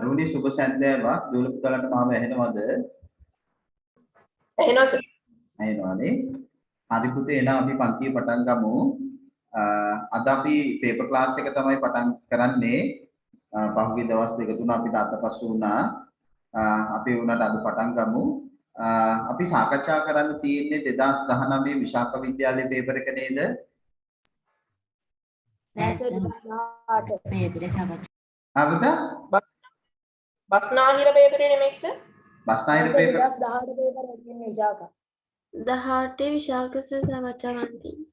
දරුවනි සුබ සන්ධ්‍යාවක් දූල පුතාලන්ට මාව ඇහෙනවද? ඇහෙනවා සර්. ඇහෙනවානේ. හරි පුතේ එහෙනම් අපි පන්තිය පටන් ගමු. අද අපි පේපර් ක්ලාස් එක තමයි පටන් කරන්නේ. පහුගිය දවස් දෙක තුන අපිට අතපසු වුණා. අපි උනට අද පටන් ගමු. අපි සාකච්ඡා කරන්න තියෙන්නේ 2019 විශාඛ විද්‍යාලයේ පේපර් එක නේද? නෑ සර් 2018 පේපරේ සාකච්ඡා. ආවද? බස්නාහිර පේපරේ නෙමෙයි සර්. බස්නාහිර පේපර් 2018 පේපර් එකකින් විශාඛ 18 විශාඛ සර් සාකච්ඡා කරන්න තියෙනවා.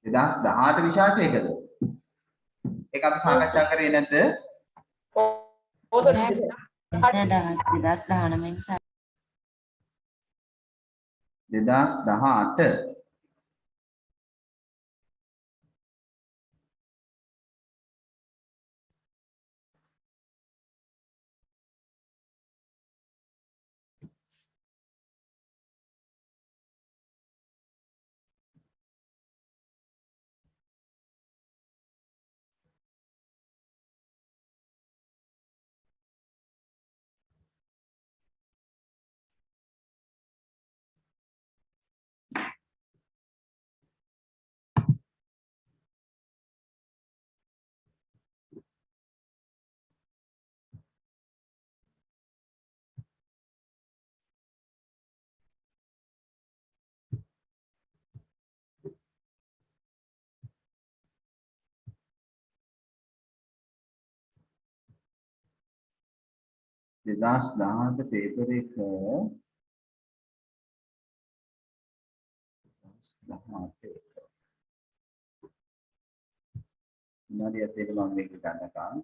2018 විශාඛයකද? ඒක අපි සාකච්ඡා කරේ නැද්ද? ඔව් සර්. 2018 පේපර් එක 2018 විනාඩියක් දෙක මම මේක ගන්නකම්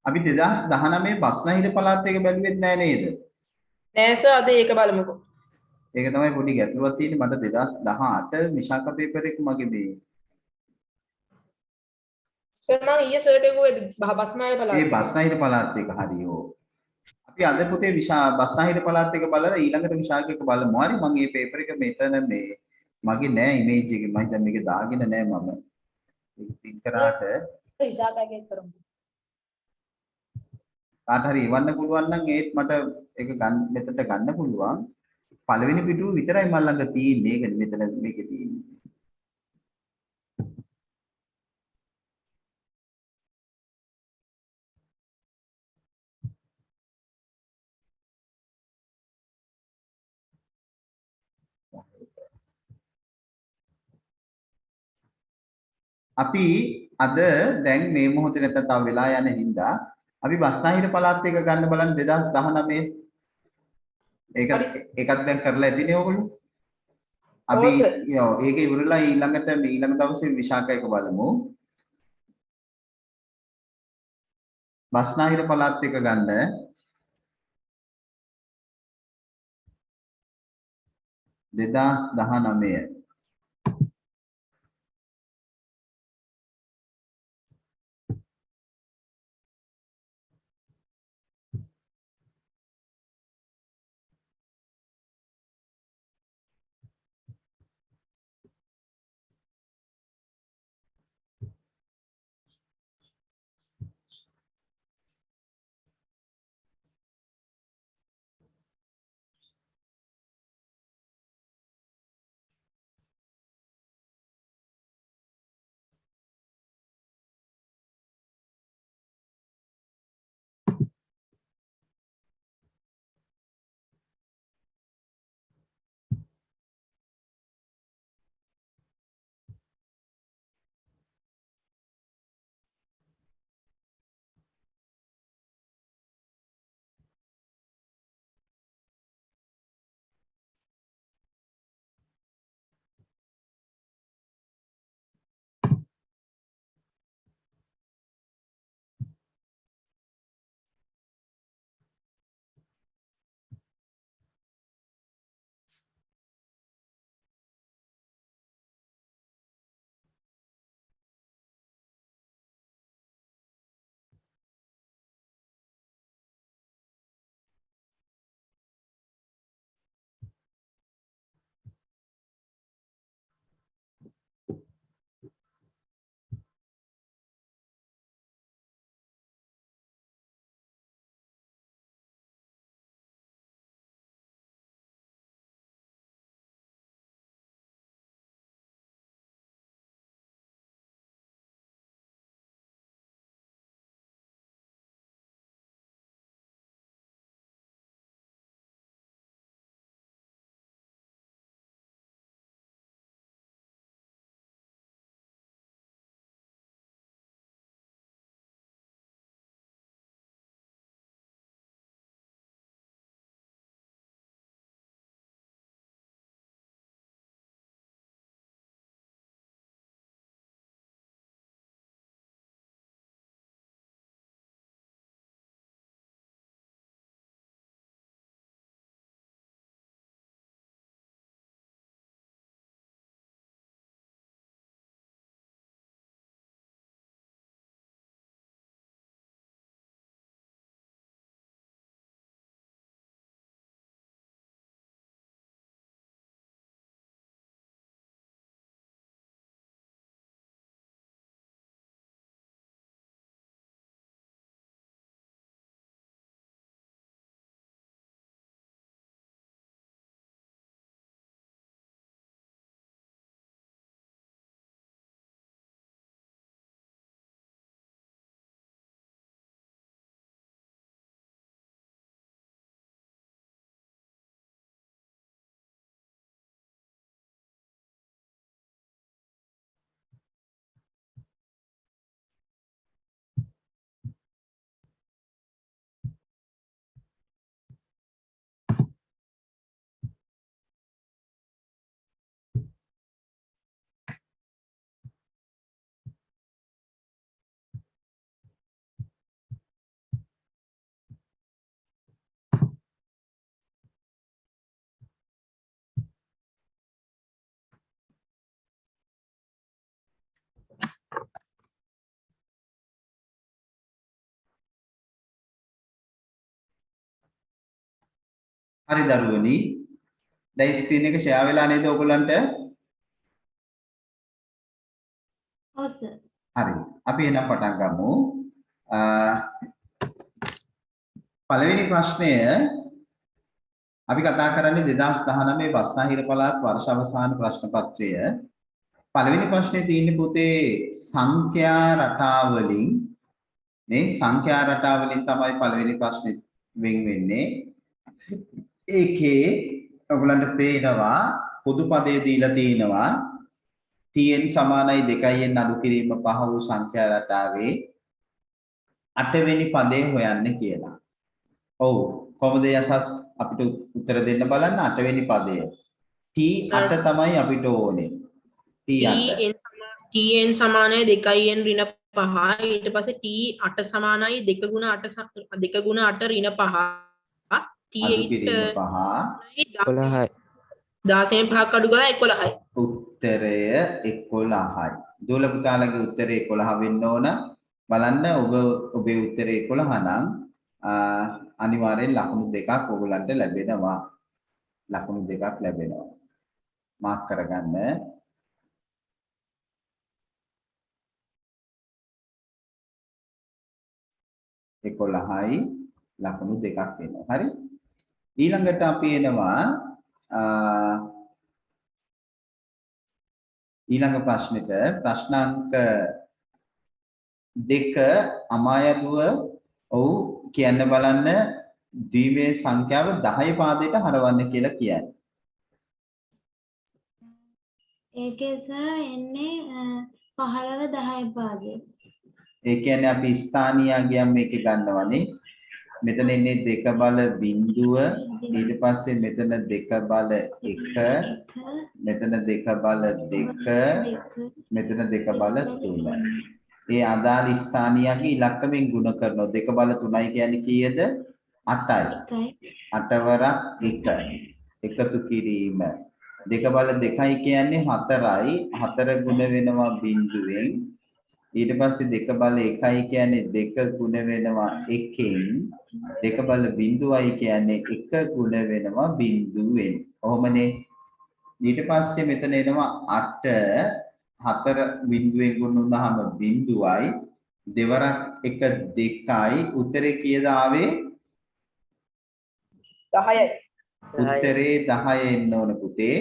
අපි 2019 බස්නාහිර පළාත් එක බැලුවෙත් නෑ නේද? නෑ සර් අද ඒක බලමුකෝ. ඒක තමයි පොඩි ගැටලුවක් තියෙන්නේ මට 2018 විශාඛ පේපර් එක මගේ මේ සර් මම ඊයේ සර්ට කිව්වේ බස්නාහිර පළාත්. ඒ බස්නාහිර පළාත් එක හරියෝ. අපි අද පුතේ බස්නාහිර පළාත් එක බලලා ඊළඟට විශාඛ එක බලමු. හරි මම මේ පේපර් එක මෙතන මේ මගේ නෑ ඉමේජ් එක මම දැන් මේක දාගෙන නෑ මම. ඒක පින් කරාට විශාඛ එකේ කරමු. කාට හරි එවන්න පුළුවන් නම් ඒත් මට ඒක ගන්න මෙතනට ගන්න පුළුවන්. පළවෙනි පිටුව විතරයි මම ළඟ තියෙන්නේ. ඒක මෙතන මේකේ තියෙන්නේ. අපි අද දැන් මේ මොහොතේ නැත්නම් තව වෙලා යන හින්දා අපි බස්නාහිර පළාත් එක ගන්න බලන්න 2019 ඒක ඒකත් දැන් කරලා ඇතිනේ ඔයගොල්ලෝ අපි ඒක ඉවරලා ඊළඟට ඊළඟ දවසේ විශාඛ එක බලමු බස්නාහිර පළාත් එක ගන්න 2019 හරි දරුවනි. දැන් ස්ක්‍රීන් එක ෂෙයා වෙලා නේද ඔයගොල්ලන්ට? ඔව් සර්. හරි. අපි එහෙනම් පටන් ගමු. අ, පළවෙනි ප්‍රශ්නය අපි කතා කරන්නේ 2019 බස්නාහිර පළාත් වර්ෂ අවසාන ප්‍රශ්න පත්‍රය. පළවෙනි ප්‍රශ්නේ තියෙන්නේ පුතේ සංඛ්‍යා රටාවලින් නේ සංඛ්‍යා රටාවලින් තමයි පළවෙනි ප්‍රශ්නේ වෙන් වෙන්නේ. ඒකේ ඔයගලන්ට පේනවා පොදු පදේ දීලා තිනවා tn සමානයි 2n අඩු කිරීම 5 වූ සංඛ්‍යා රටාවේ 8 වෙනි පදේ හොයන්න කියලා. ඔව් කොහොමද යසස් අපිට උත්තර දෙන්න බලන්න 8 වෙනි පදය. t8 තමයි අපිට ඕනේ. t8 tn සමානයි 2n ඍණ 5 ඊට පස්සේ t8 සමානයි 2 ගුණ 8 2 ගුණ 8 ඍණ 5 අඩු කිරීම 5 11යි 16න් 5ක් අඩු කරලා 11යි. උත්තරය 11යි. දෝල පුතාලගේ උත්තරය 11 වෙන්න ඕන. බලන්න ඔබේ උත්තරය 11 නම් අනිවාර්යෙන් ලකුණු දෙකක් ඔයගලන්ට ලැබෙනවා. ලකුණු දෙකක් ලැබෙනවා. මාක් කරගන්න. එකොළහයි ලකුණු දෙකක් වෙනවා. හරි. ඊළඟට අපි එනවා ඊළඟ ප්‍රශ්නෙට ප්‍රශ්නාංක 2 අමායදුව ඔව් කියන්න බලන්න ද්විමේ සංඛ්‍යාව 10 පාදයට හරවන්න කියලා කියන්නේ. ඒකේ සර් එන්නේ 15 10 පාදේ. ඒ කියන්නේ අපි ස්ථානීයයන් මේක ගන්නවනේ. මෙතන ඉන්නේ 2 බල බිඳුව ඊට පස්සේ මෙතන 2 බල 1 මෙතන 2 බල 2 මෙතන 2 බල 3. ඒ අදාළ ස්ථානීයගේ ඉලක්කමෙන් ගුණ කරනවා. 2 බල 3යි කියන්නේ කීයද? 8යි. 8 වරක් 1 එකතු කිරීම. 2 බල 2යි කියන්නේ 4යි. 4 ගුණ වෙනවා බිඳුවෙන්. ඊට පස්සේ 2 බල 1යි කියන්නේ 2 ගුණ වෙනවා 1කින්. 2 බල බිඳුවයි කියන්නේ 1 ගුණ වෙනවා බිඳුවෙන්. කොහොමනේ? ඊට පස්සේ මෙතන එනවා 8 4 බිඳුවෙන් ගුණ වුණාම බිඳුවයි දෙවරක් 1 2යි උත්තරේ කීයද ආවේ? 10යි. උත්තරේ 10 එන්න ඕන පුතේ.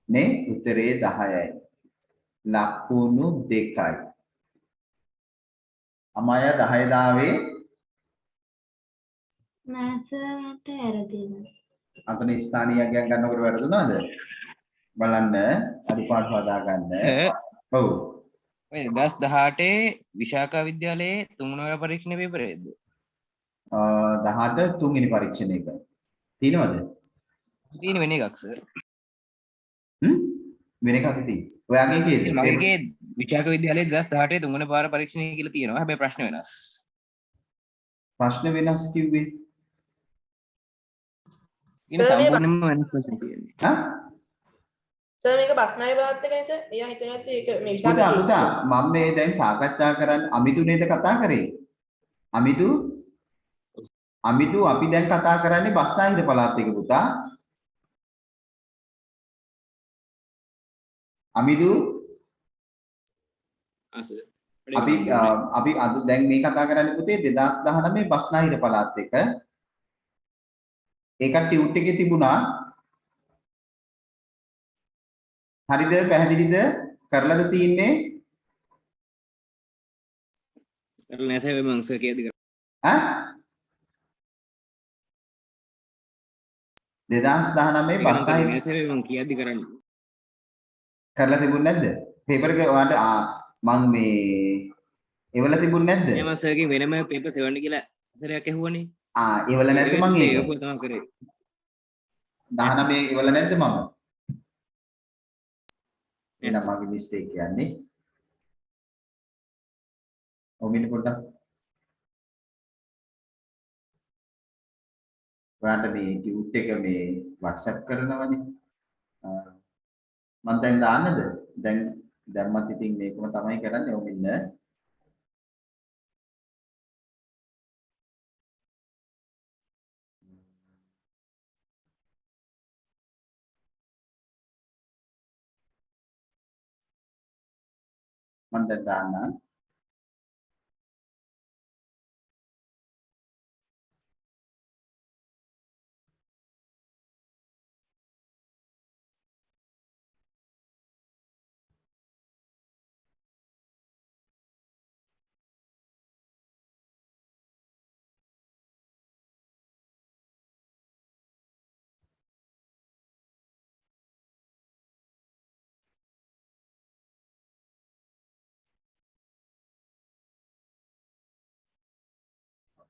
නේ උත්තරේ 10යි. ලකුණු 2යි. අමාය 10 දාවේ නැසට ඇරදීලා. අතන ස්ථානීයයන් ගන්නකොට වැරදුනාද? බලන්න අඩුපාඩු හදා ගන්න. ඔව්. ඔය 2018 විශාඛා විද්‍යාලයේ තුන්වෙනි පරීක්ෂණ පේපරේද? 18 තුන්වෙනි පරීක්ෂණයක. තියෙනවද? තියෙන වෙන එකක් සර්. වෙන එකක් තියෙයි. ඔයාගේ කීයද? මගේ විශාඛා විද්‍යාලයේ 2018 තුන්වෙනි පාර පරීක්ෂණය කියලා තියෙනවා. හැබැයි ප්‍රශ්න වෙනස්. ප්‍රශ්න වෙනස් කිව්වේ? ඉතින් සම්පූර්ණයෙන්ම වෙනස් ප්‍රශ්න තියෙන්නේ. හා? සර් මේක බස්නාහිර පළාත් එකනේ සර්. එයා හිතන්නේ නැත්තේ ඒක මේ පුතා විශාල පුතා මම මේ දැන් සාකච්ඡා කරන්නේ අමිතු නේද කතා කරේ? අමිතු අපි දැන් කතා කරන්නේ බස්නාහිර පළාත් එක පුතා. අමිතු අපි අද දැන් මේ කතා කරන්නේ පුතේ 2019 බස්නාහිර පළාත් එක. ඒකට ටියුට් එකේ තිබුණා. හරිද? පැහැදිලිද? කරලාද තියෙන්නේ? කරලා නැහැ සර් මම සර් කියද්දි කරා. ඈ 2019 බස්නාහිර නැහැ සර් මම කියද්දි කරන්නේ. කරලා තිබුණ නැද්ද? පේපර් එක ඔයාලට මං මේ එවල තිබුණ නැද්ද? මම සර්ගේ වෙනම පේපර් 7 කියලා සරයක් ඇහුවනේ. එවල නැද්ද මං ඒක? ඒක තමයි කරේ. 19 එවල නැද්ද මම? එහෙනම් මගේ මිස්ටේක් කියන්නේ. ඔමින පොඩ්ඩක්. ඔයාලට මේ ටියුට් එක මේ WhatsApp කරනවනේ. මම දැන් දාන්නද? දැම්මත් ඉතින් මේකම තමයි කරන්නේ ඔමින්න. මම දැන් දාන්න.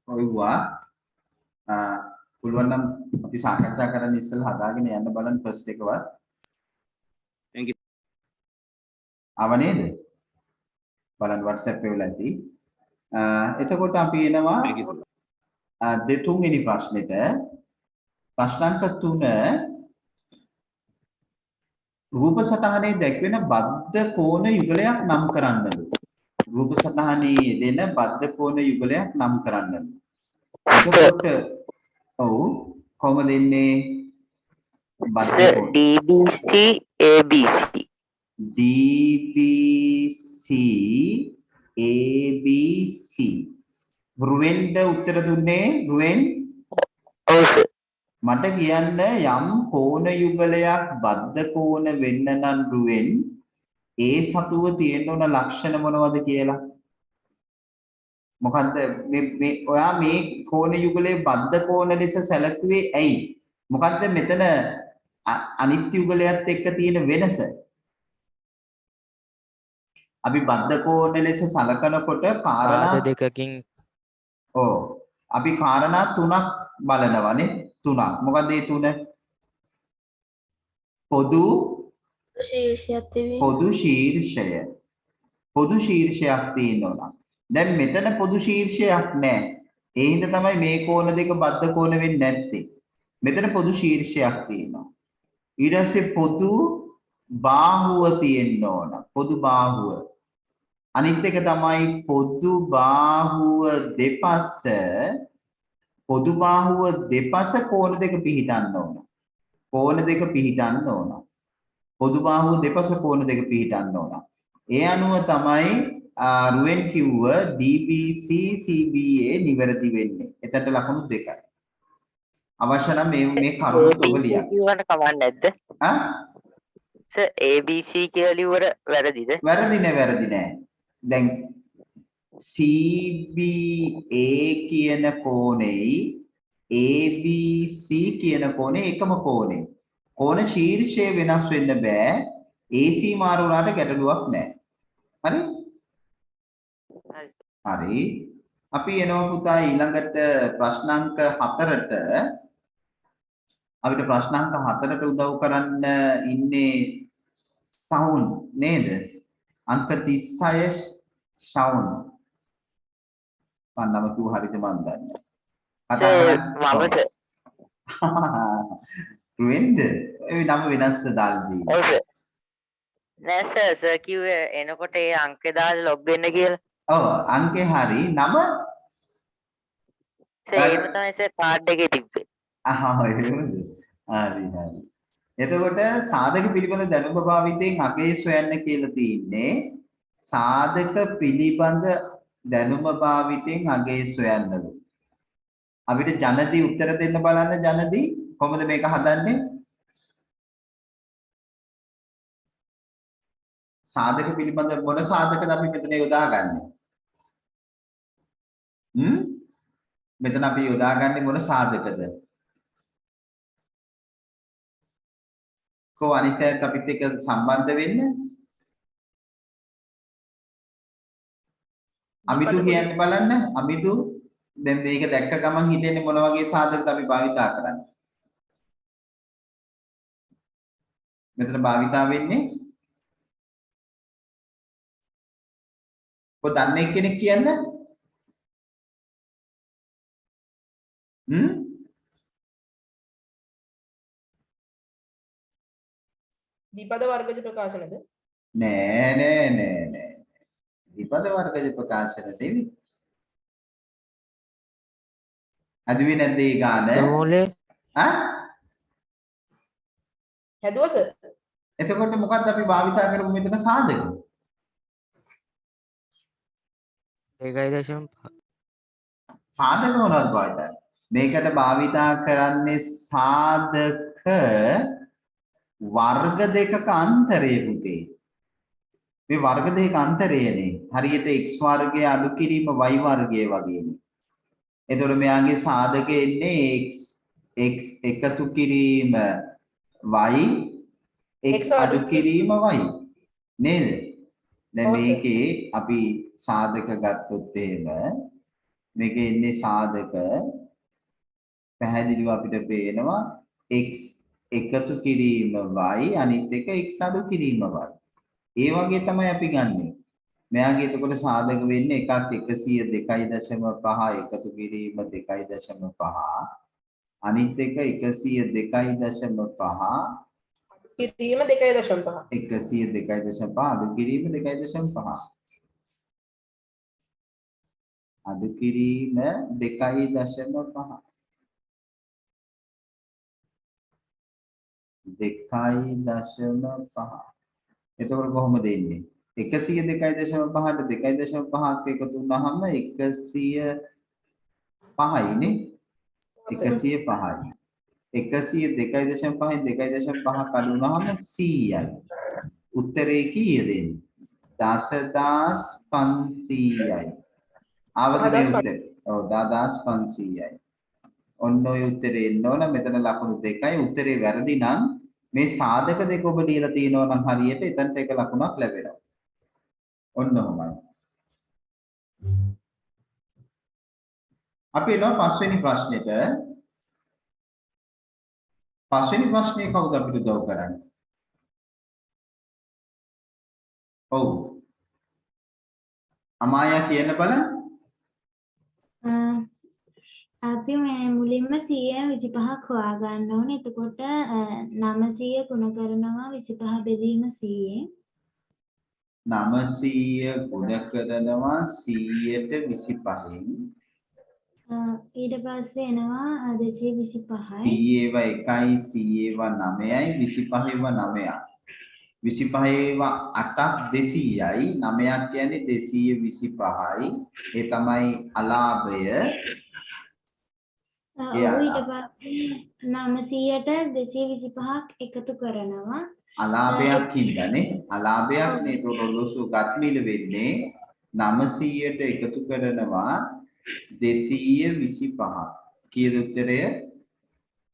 ඔයවා පුළුවන් නම් අපි සාකච්ඡා කරන්න ඉස්සෙල්ලා හදාගෙන යන්න බලන්න ෆස්ට් එකවත්. thank you ආව නේද? බලන්න WhatsApp එකේ වෙලා ඇති. එතකොට අපි එනවා thank you sir දෙතුන්වෙනි ප්‍රශ්නෙට. ප්‍රශ්නාංක 3 රූප සටහනේ දැක්වෙන බද්ධ කෝණ යුගලයක් නම් කරන්නලු. රූප සටහනේ දෙන බද්ධ කෝණ යුගලයක් නම් කරන්නලු. එතකොට ඔව් කොහොමද එන්නේ බද්ධ කෝණ? DBC ABC DBC ABC රුවෙන්ද උත්තර දුන්නේ රුවෙන් ඔව් සර් මට කියන්න යම් කෝණ යුගලයක් බද්ධ කෝණ වෙන්න නම් රුවෙන් ඒ සතුව තියෙන්න ඕන ලක්ෂණ මොනවද කියලා මොකද්ද මේ ඔයා මේ කෝණ යුගලයේ බද්ධ කෝණ ලෙස සැලකුවේ ඇයි මොකද්ද මෙතන අනිත් යුගලයත් එක්ක තියෙන වෙනස අපි බද්ධ කෝණ ලෙස සලකනකොට කාරණා දෙකකින් ඔව් අපි කාරණා තුනක් බලනවානේ තුනක් මොකද මේ තුන පොදු ශීර්ෂයක් තියෙනවා දැන් මෙතන පොදු ශීර්ෂයක් නැහැ ඒ හින්දා තමයි මේ කෝණ දෙක බද්ධ කෝණ වෙන්නේ නැත්තේ මෙතන පොදු ශීර්ෂයක් තියෙනවා ඊට පස්සේ පොදු බාහුව තියෙන්න ඕන පොදු බාහුව අනිත් එක තමයි පොදු බාහුව දෙපස කෝණ දෙක පිහිටන්න ඕන කෝණ දෙක පිහිටන්න ඕන පොදු බාහුව දෙපස කෝණ දෙක පිහිටන්න ඕන ඒ අනුව තමයි රුවෙන් කිව්ව DBC CBA නිවැරදි වෙන්නේ එතනට ලකුණු දෙකයි අවශ්‍ය නම් මේ කරුණු ඔබ ලියන්න කියවන්න කවන්නේ නැද්ද ආ සර් ABC කියලා ලියවර වැරදිද වැරදි නෑ දැන් CBA කියන කෝණෙයි ABC කියන කෝණේ එකම කෝණේ. කෝණ ශීර්ෂය වෙනස් වෙන්න බෑ. AC මාරු වුණාට ගැටලුවක් නෑ. හරි? හරි. අපි එනවා පුතා ඊළඟට ප්‍රශ්නාංක 4ට. අපිට ප්‍රශ්නාංක 4ට උදව් කරන්න ඉන්නේ සවුන් නේද? अंक 36 शाउन पांडव तू हरित मंदन මම සර් රුවෙන්ද ඒ නම වෙනස් දාල්දී ඔව් සර් නෑ සර් කිව්වේ එනකොට ඒ අංකේ දාලා ලොග් වෙන්න කියලා ඔව් අංකේ හරි නම සර් එහෙම තමයි සර් කාඩ් එකේ තිබ්බේ එහෙමද හරි එතකොට සාධක පිළිබඳ දැනුම භාවිතයෙන් අගය සොයන්න කියලා තියෙන්නේ සාධක පිළිබඳ දැනුම භාවිතයෙන් අගය සොයන්නලු අපිට ජනදී උත්තර දෙන්න බලන්න ජනදී කොහොමද මේක හදන්නේ සාධක පිළිබඳ මොන සාධකද අපි මෙතන යොදාගන්නේ මෙතන අපි යොදාගන්නේ මොන සාධකද को अनित අපිත් එක්ක සම්බන්ධ වෙන්න අමිතු කියන්න බලන්න අමිතු දැන් මේක දැක්ක ගමන් හිතෙන්නේ මොන වගේ සාධකද අපි භාවිතා කරන්නේ මෙතන භාවිතා වෙන්නේ කො දන්නේ කෙනෙක් කියන්න දීපද වර්ගජ ප්‍රකාශනද නෑ දීපද වර්ගජ ප්‍රකාශන නෙවෙයි අදුවේ නැද්ද ඒ ගාන මූලේ හැදුවා සර් එතකොට මොකක්ද අපි භාවිතා කරමු මෙතන සාධක 2.5 සාධක මොනවද භාවිතා? මේකට භාවිතා කරන්නේ සාධක වර්ග දෙකක අන්තරය පුතේ. මේ වර්ග දෙකක අන්තරයනේ. හරියට x වර්ගය අඩු කිරීම y වර්ගය වගේනේ. එතකොට මෙයාගේ සාධකය එන්නේ x එකතු කිරීම y x අඩු කිරීම y නේද? දැන් ඔව් සර්. මේකේ අපි සාධක ගත්තොත් එහෙම මේකේ ඉන්නේ සාධක පැහැදිලිව අපිට පේනවා x එකතු කිරීම y අනිත් එක x අඩු කිරීම y. ඒ වගේ තමයි අපි ගන්නෙ. මෙයාගේ එතකොට සාධක වෙන්නේ එකක් 102.5 එකතු කිරීම 2.5 අනිත් එක 102.5 කිරීම 2.5 102.5 අඩු කිරීම 2.5 අඩු කිරීම 2.5 2.5 එතකොට කොහොමද එන්නේ 102.5ට 2.5ක් එකතු වුනහම 105යි නේ 105යි 102.5න් 2.5ක් අඩු වුනහම 100යි උත්තරේ කීයද එන්නේ 10500යි ආවද මේ උත්තරේ ඔව් 10500යි ඔන්න ඔය උත්තරේ එන්න ඕන මෙතන ලකුණු දෙකයි උත්තරේ වැරදි නම් මේ සාධක දෙක ඔබ ලියලා තියෙනවා නම් හරියට එතනට එක ලකුණක් ලැබෙනවා. ඔන්න ඔහොමයි. අපි එනවා පස්වෙනි ප්‍රශ්නෙට. පස්වෙනි ප්‍රශ්නේ කවුද අපිට උදව් කරන්නේ? ඔව්. අමායා කියන්න බලන්න. අපි මේ මුලින්ම 125ක් හොයාගන්න ඕනේ. එතකොට 900 ගුණ කරනවා 25 බෙදීම 100ෙන්. 900 ගුණ කරනවා 100ට 25න්. ඊට පස්සේ එනවා 225යි. 100 ඒවා 1යි 100 ඒවා 9යි 25 ඒවා 8ක් 200යි 9ක් කියන්නේ 225යි ඒ තමයි අලාභය ඊට පස්සේ 900ට 225ක් එකතු කරනවා. අලාභයක් හින්දානේ අලාභයක් නේ ඒක ඔලොසු ගත්මිල වෙන්නේ 900ට එකතු කරනවා 225 කීයද උත්තරය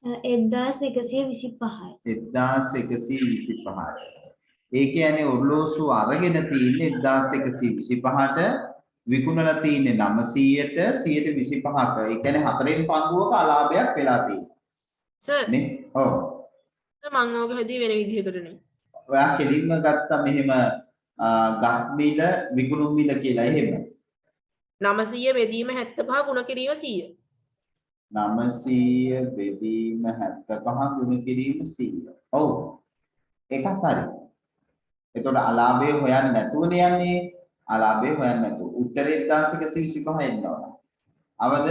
1125යි. 1125යි ඒ කියන්නේ ඔරලෝසු අරගෙන තියෙන්නේ 1125ට විකුණලා තියෙන්නේ 900ට 125ක. ඒ කියන්නේ හතරෙන් පංගුවක අලාභයක් වෙලා තියෙනවා. සර් නේ? ඔව්. මම ඕක හැදුවේ වෙන විදිහකට නේ. ඔයා කෙලින්ම ගත්තා මෙහෙම ගත් මිල විකුණුම් මිල කියලා එහෙම. 900 බෙදීම 75 ගුණ කිරීම 100. 900 බෙදීම 75 ගුණ කිරීම 100. ඔව්. ඒකත් හරි. එතකොට අලාභය හොයන්න නැතුවනේ යන්නේ. අලාභය හොයන්න නැතුව. උත්තරේ 1125 එන්න ඕන. අවද?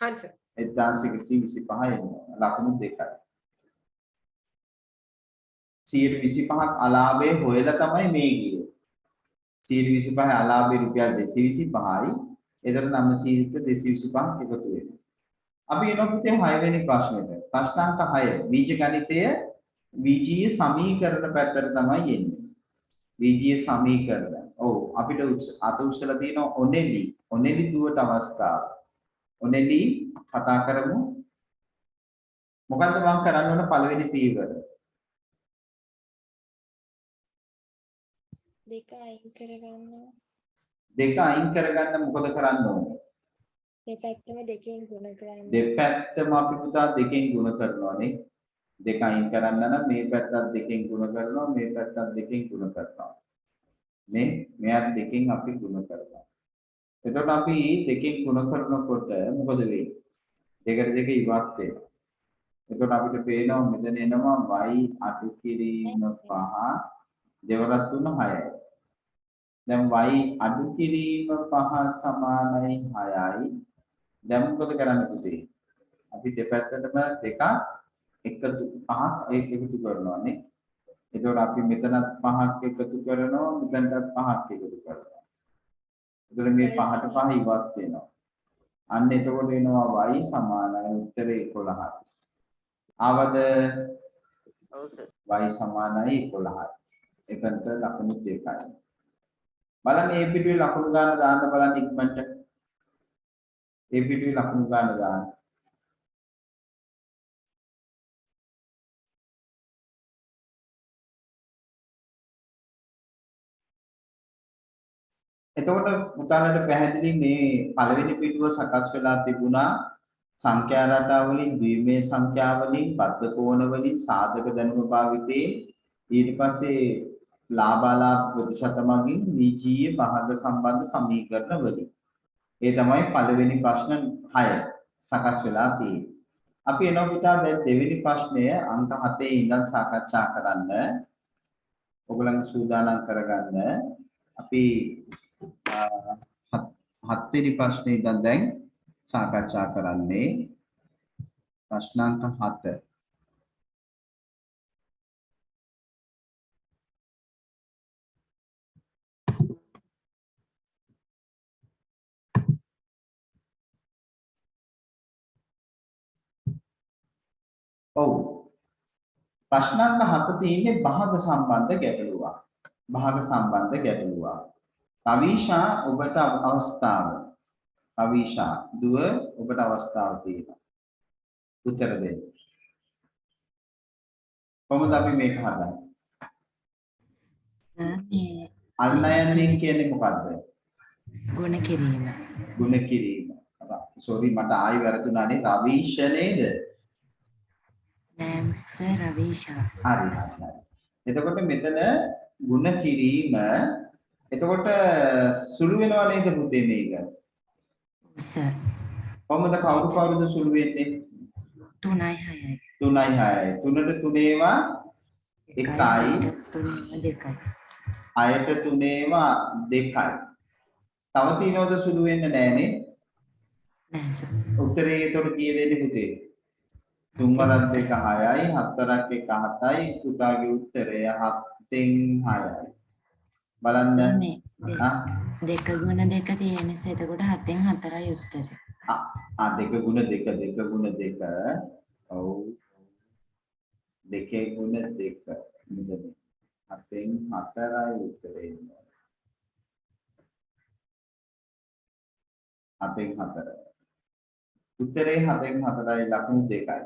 හරි සර්. 1125 එන්න ඕන. ලකුණු දෙකයි. 125ක් අලාභය හොයලා තමයි මේ ගියේ. 125 අලාභය රුපියල් 225යි. එතකොට 900ට 225ක් එකතු වෙනවා. අපි එනවා පුතේ 6 වෙනි ප්‍රශ්නෙට. ප්‍රශ්නාංක 6 බීජ ගණිතය බීජීය සමීකරණ පැත්තට තමයි එන්නේ. බීජීය සමීකරණ. ඔව් අපිට අත උස්සලා තියෙනවා ඔනෙලි. ඔනෙලි දුවට අවස්ථාව. ඔනෙලි කතා කරමු. මොකද්ද මම කරන්න ඕන පළවෙනි පීවර? දෙක අයින් කරගන්න. දෙක අයින් කරගන්න මොකද කරන්න ඕනේ? දෙපැත්තම දෙකෙන් ගුණ කරන්න. දෙපැත්තම අපි පුතා දෙකෙන් ගුණ කරනවානේ. දෙක අයින් කරන්න නම් මේ පැත්තත් දෙකෙන් ගුණ කරනවා මේ පැත්තත් දෙකෙන් ගුණ කරනවා. නේ? මෙයත් දෙකෙන් අපි ගුණ කරනවා. එතකොට අපි දෙකෙන් ගුණ කරනකොට මොකද වෙන්නේ? දෙකට දෙක ඉවත් වෙනවා. එතකොට අපිට පේනවා මෙතන එනවා y අඩු කිරීම 5 දෙවරක් තුන 6යි. දැන් y අඩු කිරීම 5 සමානයි 6යි. දැන් මොකද කරන්න පුතේ? අපි දෙපැත්තටම දෙකක් එකතු 5ක් ඒක එකතු කරනවානේ. එතකොට අපි මෙතනත් 5ක් එකතු කරනවා මෙතනටත් 5ක් එකතු කරනවා. ඒතර මේ පහට පහ ඉවත් වෙනවා. අන්න එතකොට එනවා y සමානයි උත්තරේ 11යි. ආවද ඔව් සර්. y සමානයි 11යි. එතනට ලකුණු දෙකයි. බලන්න මේ පිටුවේ ලකුණු ගන්න දාන්න බලන්න ඉක්මනට. මේ පිටුවේ ලකුණු ගන්න දාන්න. එතකොට පුතාලට පැහැදිලි මේ පළවෙනි පිටුව සකස් වෙලා තිබුණා සංඛ්‍යා රටාව වලින් ද්විමේය සංඛ්‍යා වලින් බද්ධ කෝණ වලින් සාධක දැනුම භාවිතේ ඊට පස්සේ ලාභාලාභ ප්‍රතිශත මගින් නිජීය පහක සම්බන්ධ සමීකරණ වලින් ඒ තමයි පළවෙනි ප්‍රශ්න 6 සකස් වෙලා තියෙන්නේ. අපි එනවා පුතා දැන් දෙවෙනි ප්‍රශ්නය අංක 7 ඉඳන් සාකච්ඡා කරන්න. ඔයගොල්ලන් සූදානම් කරගන්න. අපි හත්වෙනි ප්‍රශ්නේ ඉඳන් දැන් සාකච්ඡා කරන්නේ ප්‍රශ්නාංක 7. ඔව් ප්‍රශ්නාංක 7 තියෙන්නේ භාග සම්බන්ධ ගැටලුවක්. භාග සම්බන්ධ ගැටලුවක්. රවීෂා ඔබට අවස්ථාව. රවීෂා දුව ඔබට අවස්ථාව තියෙනවා. උත්තර දෙන්න. කොහොමද අපි මේක හදන්නේ? අල්නයන්ෙන් කියන්නේ මොකද්ද? ගුණ කිරීම. ගුණ කිරීම. සෝරි මට ආයි වැරදුනානේ රවීෂ නේද? නෑ සර් රවීෂා. හරි හරි. එතකොට මෙතන ගුණ කිරීම එතකොට සුළු වෙනව නේද පුතේ මේක? සර් කොහොමද කවුරුද සුළු වෙන්නේ? 3යි 6යි. 3යි 6යි. 3ට 3 ඒවා 1යි. 2යි. 6ට 3 ඒවා 2යි. තව තියනවද සුළු වෙන්න නෑනේ? නෑ සර්. උත්තරේ ඒතකොට කීයද එන්නේ පුතේ? 3 වරක් 2 6යි 7 වරක් 1 7යි පුතාගේ උත්තරය 7න් 6යි. බලන්න මේ දෙක ගුණ දෙක තියෙන නිසා එතකොට 7න් 4යි උත්තරේ. දෙක ගුණ දෙක ගුණ දෙක ඔව් දෙකේ ගුණ දෙක මෙතන 7න් 4යි උත්තරේ එන්නේ 7න් 4 උත්තරේ 7න් 4යි ලකුණු දෙකයි.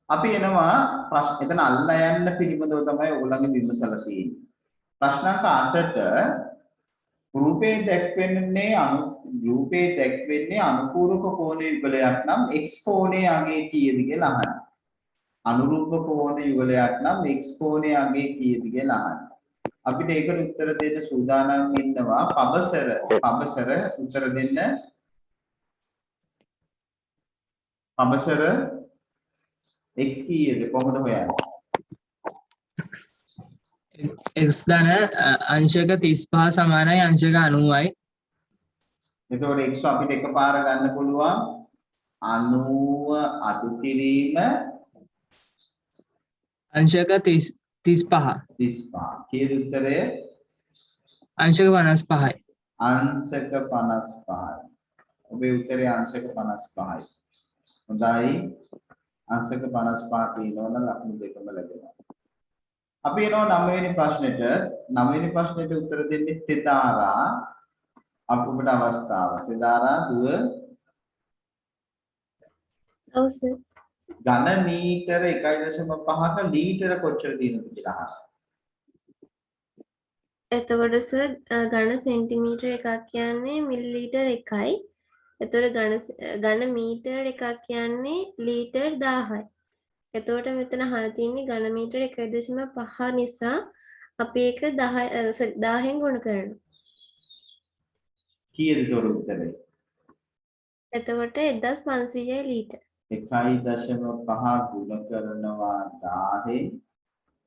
අපි එනවා ප්‍රශ්න එතන අල්ලා යන්න පිළිබඳව තමයි ඔයගොල්ලන්ගේ විමසලා තියෙන්නේ. ප්‍රශ්නාංක 8ට රූපේ දැක්වෙන්නේ අනුපූරක කෝණ යුගලයක් නම් x කෝණයේ අගේ කීයද කියලා අහන්න. අනුරූප කෝණ යුගලයක් නම් x කෝණයේ අගේ කීයද කියලා අහන්න. අපිට ඒකට උත්තර දෙන්න සූදානම් ඉන්නවා පබසර උත්තර දෙන්න. පබසර x කීයද කොහොමද හොයන්නේ? x ධන අංශක 35 සමානයි අංශක 90යි. එතකොට x අපිට එකපාර ගන්න පුළුවන් 90 අඩු කිරීම අංශක 35. 35. කීයද උත්තරය? අංශක 55යි. අංශක 55යි. ඔබේ උත්තරය අංශක 55යි. හොඳයි. අංශක 55 තියෙනවනම් ලකුණු දෙකම ලැබෙනවා. අපි එනවා 9 වෙනි ප්‍රශ්නෙට. 9 වෙනි ප්‍රශ්නෙට උත්තර දෙන්නේ තෙතාරා. අපුබට අවස්ථාව. තෙතාරා දුව. ඔව් සර්. ඝන මීටර 1.5ක ලීටර කොච්චර තියෙනවද කියලා අහන්න. එතකොට සර් ඝන සෙන්ටිමීටර එකක් කියන්නේ මිලිලීටර 1යි. එතකොට ඝන මීටර එකක් කියන්නේ ලීටර් 1000යි. එතකොට මෙතන අහලා තියෙන්නේ ඝන මීටර 1.5 නිසා අපි ඒක 10න් ගුණ කරනවා. කීයද ඒතකොට උත්තරේ? එතකොට 1500යි ලීටර්. 1.5 ගුණ කරනවා 1000.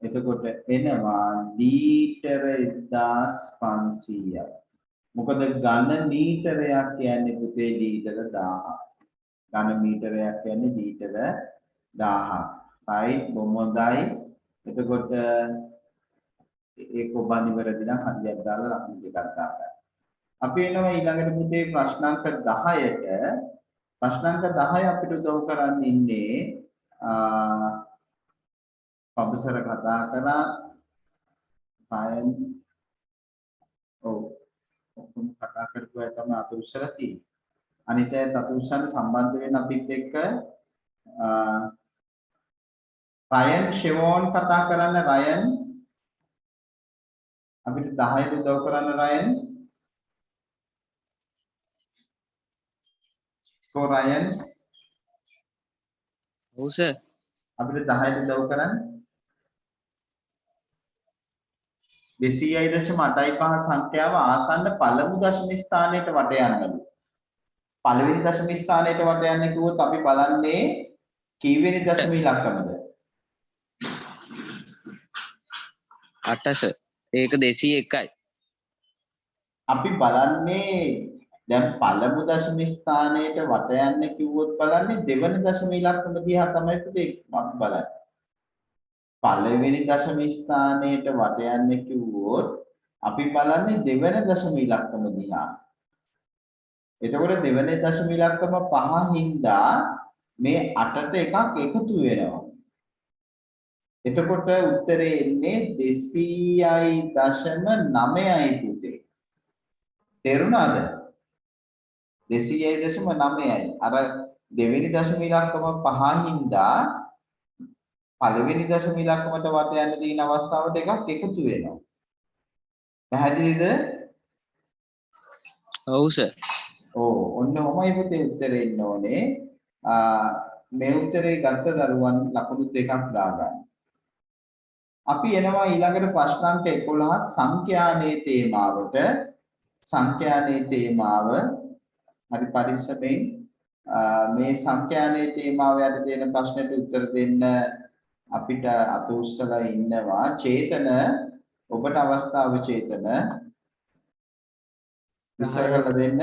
එතකොට එනවා ලීටර 1500යි. මොකද ඝන මීටරයක් කියන්නේ පුතේ ලීටර 1000ක්. ඝන මීටරයක් කියන්නේ ලීටර 1000ක්. right බොහොමයි. එතකොට ඒක ඔබ නිවැරදි නම් හරියට දාලා ලකුණු දෙකක් දාගන්න. අපි එනවා ඊළඟට පුතේ ප්‍රශ්නාංක 10ට. ප්‍රශ්නාංක 10 අපිට උදව් කරන්න ඉන්නේ පබසර කතා කරා පයන් ඔව් ඔක්කොම කතා කරපු අය තමයි අත උස්සලා තියෙන්නේ. අනිත් අය අත උස්සන්න සම්බන්ධ වෙන අපිත් එක්ක රයන් ෂෙවෝන් කතා කරන්න රයන් අපිට 10ට උදව් කරන්න රයන් So Ryan, ඔව් සර්. අපිට 10ට උදව් කරන්න 200.85 සංඛ්‍යාව ආසන්න පළමු දශම ස්ථානයට වට යන්නලු. පළවෙනි දශම ස්ථානයට වට යන්න කිව්වොත් අපි බලන්නේ කීවෙනි දශම ඉලක්කමද? 8 සර්. ඒක 201යි. අපි බලන්නේ දැන් පළමු දශම ස්ථානයට වට යන්න කිව්වොත් බලන්නේ දෙවන දශම ඉලක්කම දිහා තමයි පුතේ අපි බලන්නේ. පළවෙනි දශම ස්ථානයට වට යන්න කිව්වොත් අපි බලන්නේ දෙවන දශම ඉලක්කම දිහා. එතකොට දෙවන දශම ඉලක්කම 5 හින්දා මේ 8ට එකක් එකතු වෙනවා. එතකොට උත්තරේ එන්නේ 200.9යි පුතේ. තේරුණාද? 200.9යි. අර දෙවෙනි දශම ඉලක්කම 5 හින්දා පළවෙනි දශම ඉලක්කමට වට යන්න තියෙන අවස්ථාවට එකක් එකතු වෙනවා. පැහැදිලිද? ඔව් සර්. ඔව් ඔන්න ඔහමයි පුතේ උත්තරේ එන්න ඕනේ. මේ උත්තරේ ගත්ත දරුවන් ලකුණු දෙකක් දාගන්න. අපි එනවා ඊළඟට ප්‍රශ්නාංක 11 සංඛ්‍යානේ තේමාවට. සංඛ්‍යානේ තේමාව හරි පරිස්සමෙන් මේ සංඛ්‍යානේ තේමාව යට තියෙන ප්‍රශ්නෙට උත්තර දෙන්න අපිට අත උස්සලා ඉන්නවා. චේතන ඔබට අවස්ථාව චේතන විස්තර කරලා දෙන්න.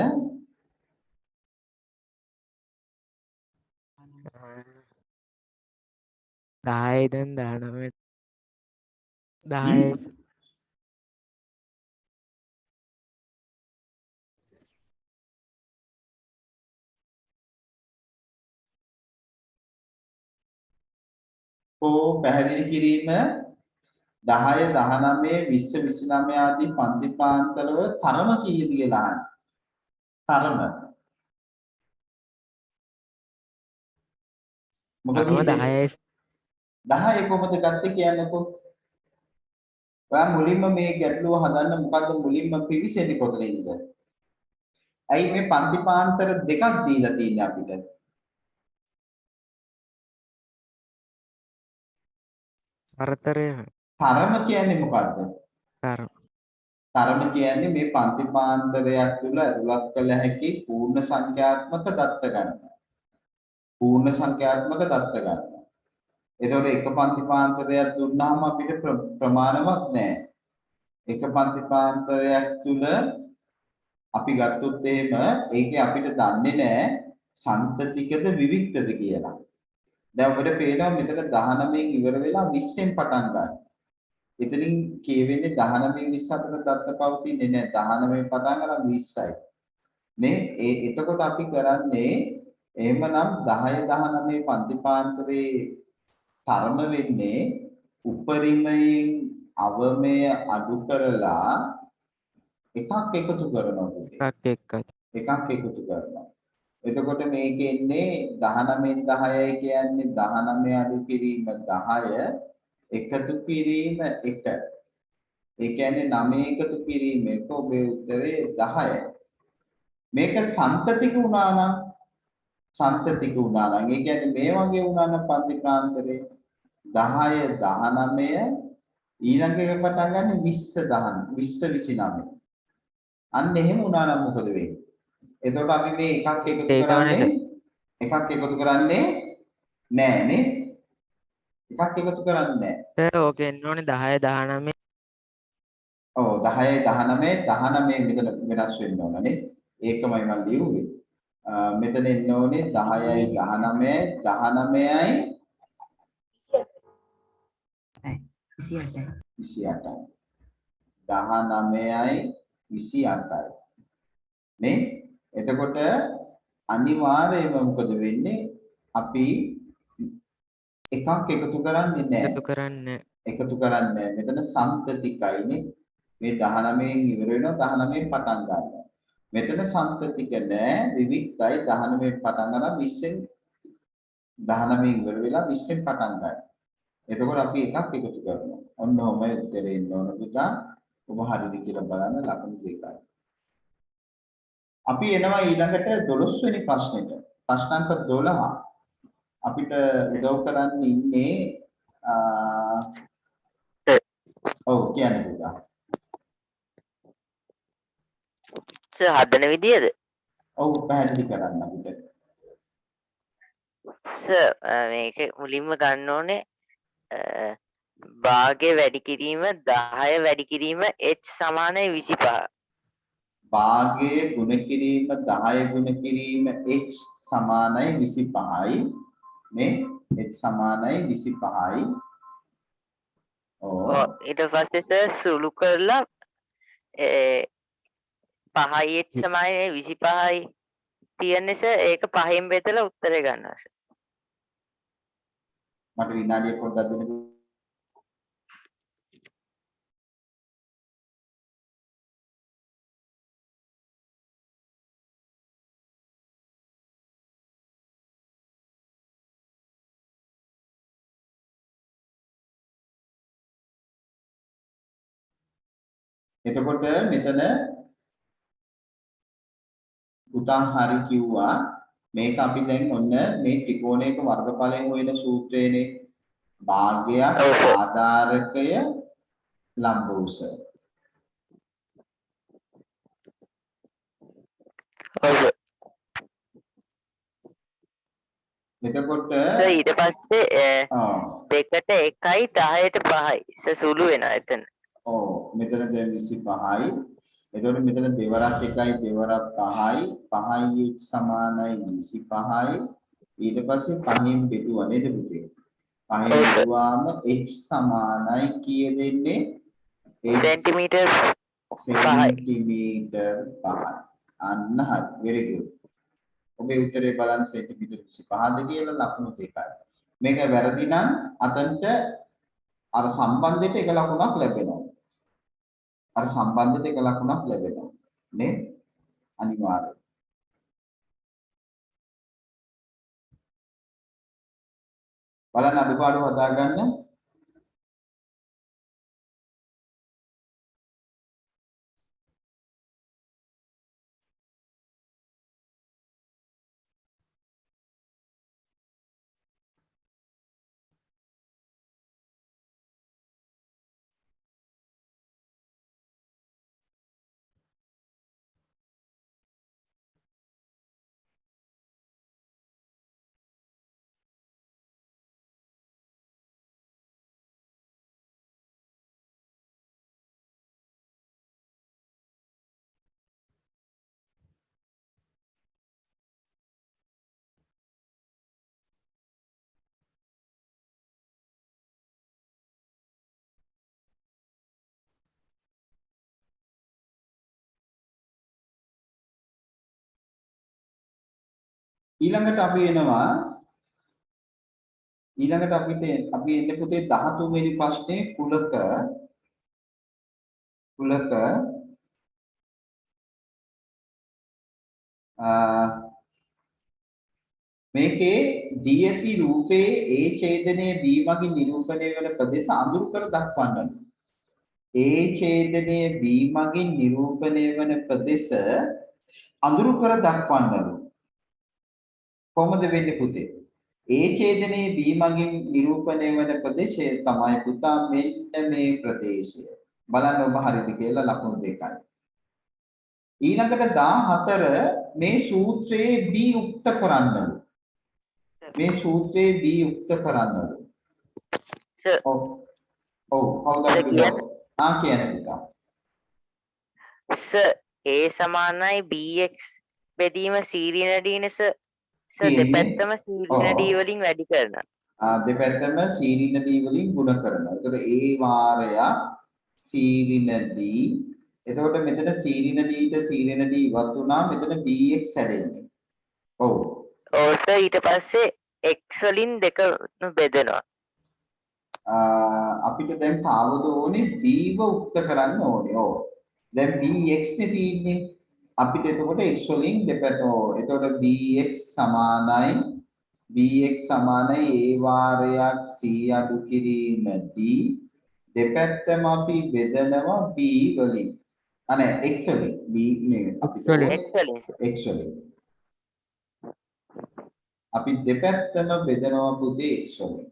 10 දැන් 19 10 පැහැදිලි කිරීම 10 19 20 29 ආදී පන්ති පාන්තරව තරම කීයද කියලා අහන්න. තරම. මොකද 10 10 කොහොමද ගත්තේ කියන්නකෝ. ඔයා මුලින්ම මේ ගැටලුව හදන්න මොකද්ද මුලින්ම පිවිසෙන්නේ කොතනින්ද? ඇයි මේ පන්ති පාන්තර දෙකක් දීලා තියෙන්නේ අපිට? පරතරය තරම කියන්නේ මොකද්ද? තරම කියන්නේ මේ පන්ති පාන්තරයක් තුල ඇතුළත් කළ හැකි පූර්ණ සංඛ්‍යාත්මක දත්ත ගන්න. පූර්ණ සංඛ්‍යාත්මක දත්ත ගන්න. එතකොට එක පන්ති පාන්තරයක් දුන්නාම අපිට ප්‍රමාණවත් නැහැ. එක පන්ති පාන්තරයක් තුල අපි ගත්තොත් එහෙම ඒකේ අපිට දන්නේ නැහැ සන්තතිකද විවික්තද කියලා. දැන් ඔබට පේනවා මෙතන 19න් ඉවර වෙලා 20න් පටන් ගන්න. එතනින් කියවෙන්නේ 19න් 20 අතර දත්ත පවතින්නේ නැහැ. 19න් පටන් ගන්න 20යි. නේ එතකොට අපි කරන්නේ එහෙමනම් 10 19 පන්තිපාන්තරේ තරම වෙන්නේ උපරිමයෙන් අවමය අඩු කරලා එකක් එකතු කරනවා. එකක් එකතු කරනවා. එතකොට මේකේ ඉන්නේ 19න් 10යි කියන්නේ 19 අඩු කිරීම 10 එකතු කිරීම 1. ඒ කියන්නේ 9 එකතු කිරීම 1 ඔබේ උත්තරේ 10යි. මේක සන්තතික වුණා නම් ඒ කියන්නේ මේ වගේ වුණා නම් පන්ති ප්‍රාන්තරේ 10 19 ඊළඟ එක පටන් ගන්න 20 29. අන්න එහෙම වුණා නම් මොකද වෙන්නේ? එතකොට අපි මේ එකක් එකතු කරන්නේ නෑ නේ. එකක් එකතු කරන්නේ නෑ. ඕක එන්න ඕනේ 10 19. ඔව් 10 19 19 මෙතන වෙනස් වෙන්න ඕන නේ. ඒකමයි මම ලියුවේ. මෙතන එන්න ඕනේ 10යි 19යි 19යි 28යි 19යි 28යි නේ? එතකොට අනිවාර්යයෙන්ම මොකද වෙන්නේ? අපි එකක් එකතු කරන්නේ නැහැ. එකතු කරන්න එකතු කරන්නේ නැහැ. මෙතන සම්තතිකයිනේ. මේ 19න් ඉවර වෙනවා 19න් පටන් ගන්නවා. මෙතන සම්තතික නැහැ. විවික්තයි 19න් පටන් ගන්නවා 20න් 19න් ඉවර වෙලා 20න් පටන් ගන්නවා. එතකොට අපි එකක් එකතු කරනවා. ඔන්න ඔහොමයි උත්තරේ එන්න ඕන පුතා. ඔබ හරිද කියලා බලන්න ලකුණු දෙකයි. අපි එනවා ඊළඟට 12 වෙනි ප්‍රශ්නෙට. ප්‍රශ්නාංක 12. අපිට උදව් කරන්න ඉන්නේ ඔව් කියන්න පුතා. හදන විදියද? ඔව් පැහැදිලි කරන්න අපිට. මේක මුලින්ම ගන්න ඕනේ භාගය වැඩි කිරීම 10 වැඩි කිරීම h සමානයි 25. භාගයේ ගුණ කිරීම 10 ගුණ කිරීම h සමානයි 25යි නේ h සමානයි 25යි. ඊට පස්සේ සුළු කරලා 5යි h සමානයි 25යි තියෙන්නේ සර් ඒක 5න් බෙදලා උත්තරේ ගන්නවා සර්. මට විනාඩියක් පොඩ්ඩක් දෙන්න. එතකොට මෙතන පුතා හරි කිව්වා මේක අපි දැන් ඔන්න මේ ත්‍රිකෝණයක වර්ගඵලයෙන් හොයන සූත්‍රයේනේ භාගයක් ආධාරකය ලම්බෝස. එතකොට ඊට පස්සේ දෙකට 1යි 10ට 5යි සුළු වෙනවා එතන. ඔව් මෙතන දැන් 25යි. එතකොට මෙතන දෙවරක් 1යි දෙවරක් 5යි 5යි h සමානයි 25යි. ඊට පස්සේ 5න් බෙදුවා නේද පුතේ? 5න් බෙදුවාම h සමානයි කීය දෙන්නේ? සෙන්ටිමීටර් 5යි. අන්න හරි. very good. ඔබේ උත්තරේ බලන්න සෙන්ටිමීටර් 25ද කියලා ලකුණු දෙකයි. මේක වැරදි නම් අතන්ට අර සම්බන්ධයට එක ලකුණක් ලැබෙනවා. අර සම්බන්ධයට එක ලකුණක් ලැබෙනවා නේ අනිවාර්යයෙන්. බලන්න අඩුපාඩු හදාගන්න. ඊළඟට අපි එනවා ඊළඟට අපි එන්නේ පුතේ 13 වෙනි ප්‍රශ්නේ කුලක මේකේ දී ඇති රූපේ A ඡේදනයේ B මගින් නිරූපණය වන ප්‍රදේශ අඳුරු කර දක්වන්න. A ඡේදනයේ B මගින් නිරූපණය වන ප්‍රදේශ අඳුරු කර දක්වන්නලු. කොහොමද වෙන්නේ පුතේ? A ඡේදනයේ B මගින් නිරූපණය වන ප්‍රදේශය තමයි පුතා මෙන්න මේ ප්‍රදේශය. බලන්න ඔබ හරිද කියලා ලකුණු දෙකයි. ඊළඟට 14 මේ සූත්‍රයේ B උක්ත කරන්නලු. මේ සූත්‍රයේ B උක්ත කරන්නලු. ඔව් කවුද කියන්නේ පුතා? A සමානයි bx බෙදීම සීරින ඩීනස දෙපැත්තම සීරින ඩී වලින් වැඩි කරනවා. දෙපැත්තම සීරින ඩී වලින් ගුණ කරනවා. ඒතර A වාරයක් සීරින ඩී එතකොට මෙතන සීරින D ට සීරින D ඉවත් වුණා මෙතන bx හැදෙන්නේ. ඔව්. ඕස ඊට පස්සේ x වලින් දෙක බෙදෙනවා. අපිට දැන් තාවද ඕනේ b ව උක්ත කරන්න ඕනේ. ඔව්. දැන් bx නේ තියෙන්නේ. අපිට එතකොට x වලින් දෙපැත්ත එතකොට bx සමානයි a වාරයක් c අඩු කිරීම d දෙපැත්තම අපි බෙදනවා b වලින්. අනේ x වලින් b නෙවෙයි අපි x වලින්. අපි දෙපැත්තම බෙදනවා පුතේ x වලින්.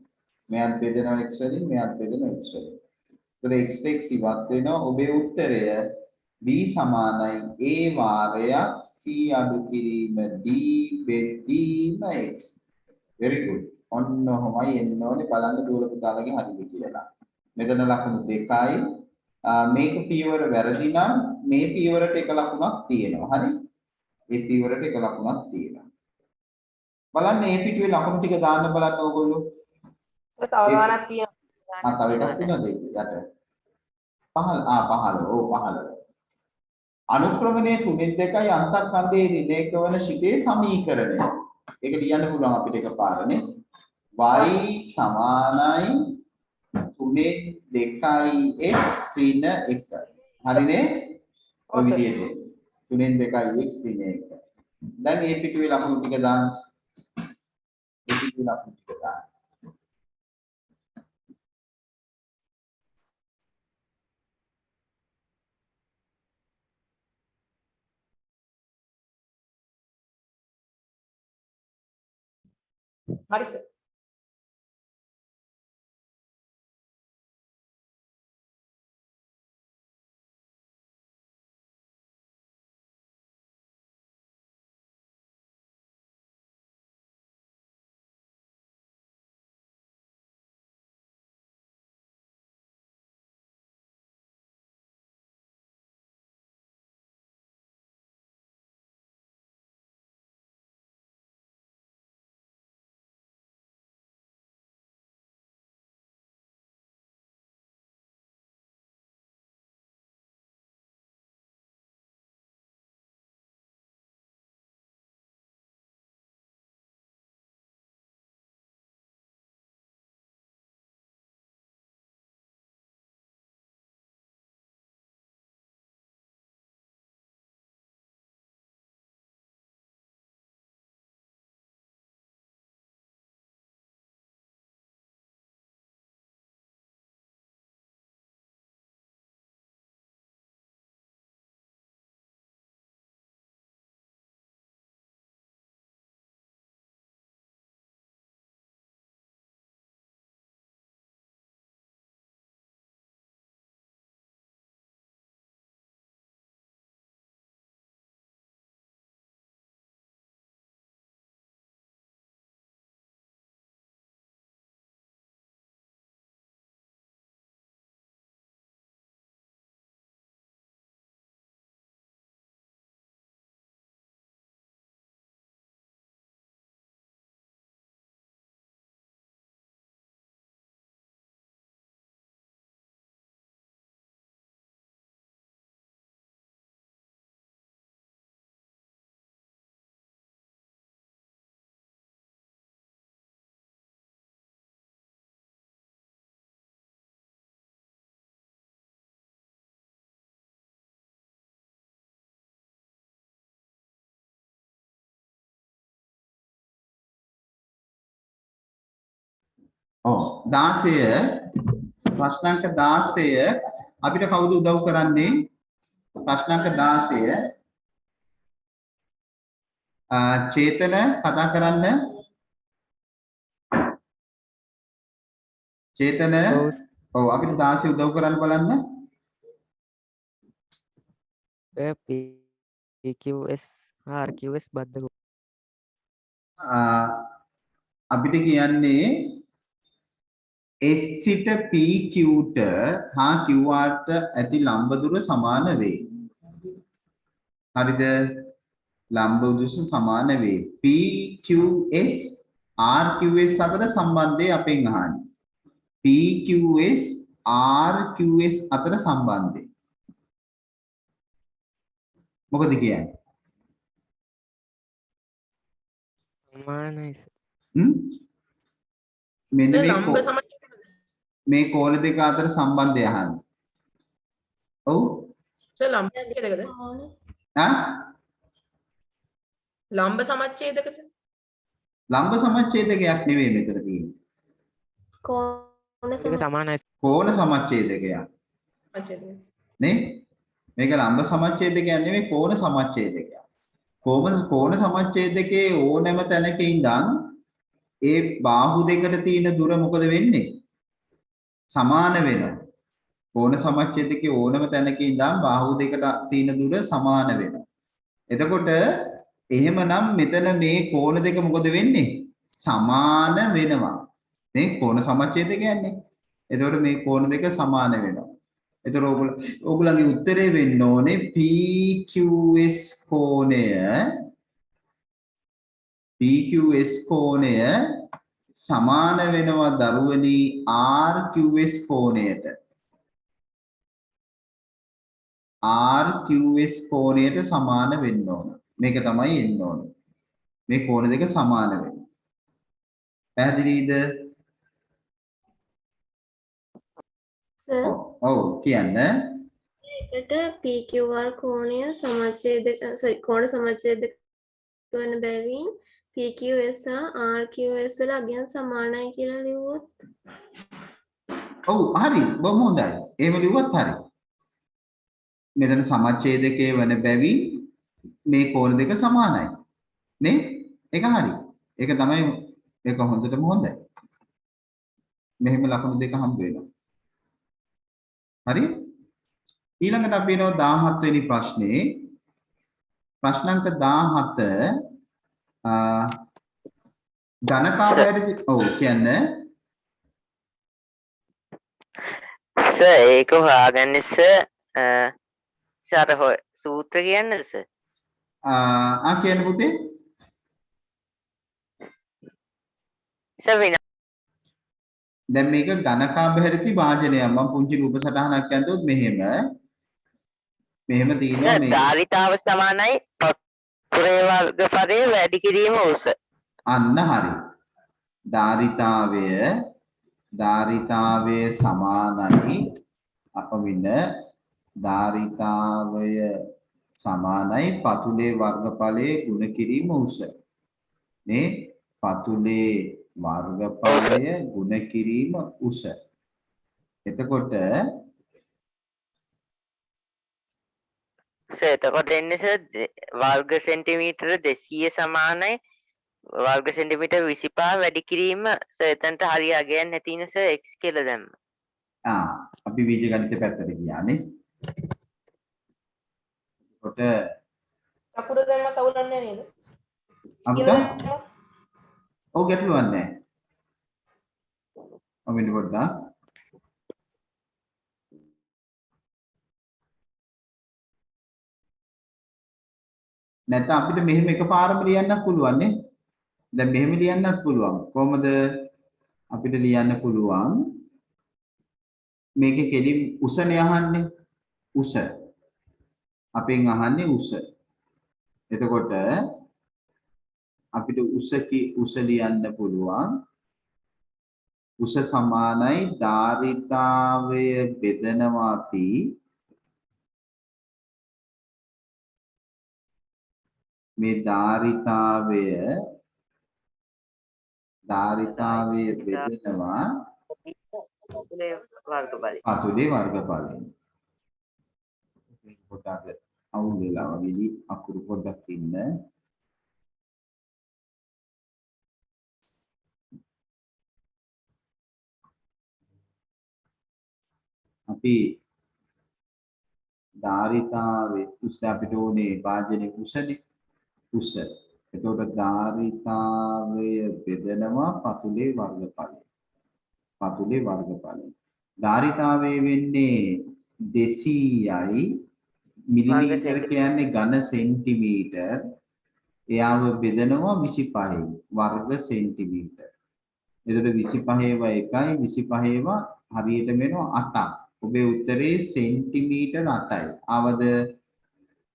මෙයත් බෙදනවා x වලින් මෙයත් බෙදනවා x වලින්. ඒතර x ඉවත් වෙනවා ඔබේ උත්තරය b සමානයි a වාරයක් c අඩු කිරීම d බෙදීම x. very good. ඔන්න ඔහොමයි එන්න ඕනේ බලන්න දුවල පුතාලගේ හරිද කියලා. මෙතන ලකුණු දෙකයි. මේක පියවර වැරදි නම් මේ පියවරට එක ලකුණක් තියෙනවා. හරි? ඒ පියවරට එක ලකුණක් තියෙනවා. බලන්න මේ පිටුවේ ලකුණු ටික දාන්න බලන්න ඕගොල්ලෝ. තව ගානක් තියෙනවා. තව එකක් තියෙනවද යට? 15. 15. ඔව් 15. අනුක්‍රමණයේ 3 2යි අන්තර්කන්දයේ ඍණයක වන ශිතේ සමීකරණය. ඒක ලියන්න පුළුවන් අපිට එකපාරනේ. y සමානයි 3 2යි x ඍණ 1. හරිනේ? ඔය විදිහට 3 2යි x ඍණ 1. දැන් මේ පිටුවේ ලකුණු ටික දාන්න. මේ පිටුවේ ලකුණු ටික දාන්න. හරි සර්. ඔව් 16 ප්‍රශ්නාංක 16 අපිට කවුද උදව් කරන්නේ ප්‍රශ්නාංක 16 චේතන කතා කරන්න චේතන ඔව් අපිට 16 උදව් කරන්න බලන්න PQS RQS බද්දක අපිට කියන්නේ S සිට PQ ට හා QR ට ඇති ලම්බ දුර සමාන වේ. හරිද? ලම්බ දුර සමාන වේ. PQS RQS අතර සම්බන්ධය අපෙන් අහන්නේ. PQS RQS අතර සම්බන්ධය. මොකද කියන්නේ? සමානයි හ්ම්? මෙන්න මේ ලම්බ සමච්ඡේදකද? මේ කෝණ දෙක අතර සම්බන්ධය අහන්න. ඔව්. සර් ලම්බ සමච්ඡේදකද? ආ? ලම්බ සමච්ඡේදක සර්. ලම්බ සමච්ඡේදකයක් නෙවෙයි මෙතන තියෙන්නේ. කෝණ ඒක සමානයි කෝණ සමච්ඡේදකයක්. සමච්ඡේදක. නේ? මේක ලම්බ සමච්ඡේදකයක් නෙවෙයි කෝණ සමච්ඡේදකයක්. කෝණ සමච්ඡේදකයේ ඕනෑම තැනක ඉඳන් ඒ බාහු දෙකට තියෙන දුර මොකද වෙන්නේ? සමාන වෙනවා. කෝණ සමච්ඡේදකයේ ඕනෑම තැනක ඉඳන් බාහු දෙකට තියෙන දුර සමාන වෙනවා. එතකොට එහෙමනම් මෙතන මේ කෝණ දෙක මොකද වෙන්නේ? සමාන වෙනවා. නේ කෝණ සමච්ඡේදක කියන්නේ. එතකොට මේ කෝණ දෙක සමාන වෙනවා. එතකොට ඕගොල්ලන්ගේ උත්තරේ වෙන්න ඕනේ PQS කෝණය සමාන වෙනවා දරුවනි RQS කෝණයට. RQS කෝණයට සමාන වෙන්න ඕන. මේක තමයි එන්න ඕන. මේ කෝණ දෙක සමාන වෙනවා. පැහැදිලිද? සර් ඔව් කියන්න. ඒකට PQR කෝණය සමච්ඡේදක කෝණ සමච්ඡේදක වන බැවින් PQS සහ RQS වල අගයන් සමානයි කියලා ලිව්වොත් ඔව් හරි බොහොම හොඳයි. එහෙම ලිව්වත් හරි. මෙතන සමච්ඡේදකයේ වන බැවින් මේ කෝණ දෙක සමානයි. නේ? ඒක හරි. ඒක තමයි ඒක හොඳටම හොඳයි. මෙහෙම ලකුණු දෙක හම්බ වෙනවා. හරි? ඊළඟට අපි එනවා 17 වෙනි ප්‍රශ්නේ. ප්‍රශ්න අංක 17 ධනකාවැරදි ඔව් කියන්නේ සර් ඒක හොයාගන්නේ සර් සූත්‍ර කියන්නද සර්? කියන්න පුතේ. සර් වෙන දැන් මේක ඝනකාභාරිත වාජනයක්. මම පුංචි රූප සටහනක් ඇඳුවොත් මෙහෙම තියෙනවා මේ ධාරිතාව සමානයි පතුරේ වර්ගපරේ වැඩි කිරීම උස. අන්න හරි. ධාරිතාවය සමානයි අපවින ධාරිතාවය සමානයි පතුලේ වර්ගඵලයේ ගුණ කිරීම උස. මේ පතුලේ වර්ගඵලය ගුණ කිරීම උස. එතකොට එතකොට එන්නේ සර් වර්ග සෙන්ටිමීටර 200 සමානයි වර්ග සෙන්ටිමීටර 25 වැඩි කිරීම සර් එතනට හරිය අගයන් නැතින සර් x කියලා දැම්ම. අපි බීජගණිත පැත්තට ගියානේ. එතකොට චකුර දැම්ම කවුලන්නේ නේද? අපිට ඔව් ගැටලුවක් නැහැ. අපිට පොඩ්ඩක් නැත්නම් අපිට මෙහෙම එකපාරම ලියන්නත් පුළුවන් නේ. දැන් මෙහෙම ලියන්නත් පුළුවන්. කොහොමද අපිට ලියන්න පුළුවන්? මේකේ කෙලින් උසනේ අහන්නේ. උස. අපෙන් අහන්නේ උස. එතකොට අපිට උස ලියන්න පුළුවන්. උස සමානයි ධාරිතාවය බෙදනවා අපි මේ ධාරිතාවය බෙදනවා පතුලේ වර්ගඵලය. පතුලේ වර්ගඵලය. මේක පොඩ්ඩක් අවුල් වෙලා වගේදී අකුරු පොඩ්ඩක් ඉන්න. අපි ධාරිතාවේ උස අපිට ඕනේ වාජනේ උසනේ. උස. එතකොට ධාරිතාවය බෙදනවා පතුලේ වර්ගඵලය. ධාරිතාවය වෙන්නේ 200යි මිලිමීටර කියන්නේ ඝන සෙන්ටිමීටර්. එයාව බෙදනවා 25යි වර්ග සෙන්ටිමීටර්. එතකොට 25ව 1යි 25ව හරියට වෙනවා 8ක්. ඔබේ උත්තරේ සෙන්ටිමීටර් 8යි. ආවද?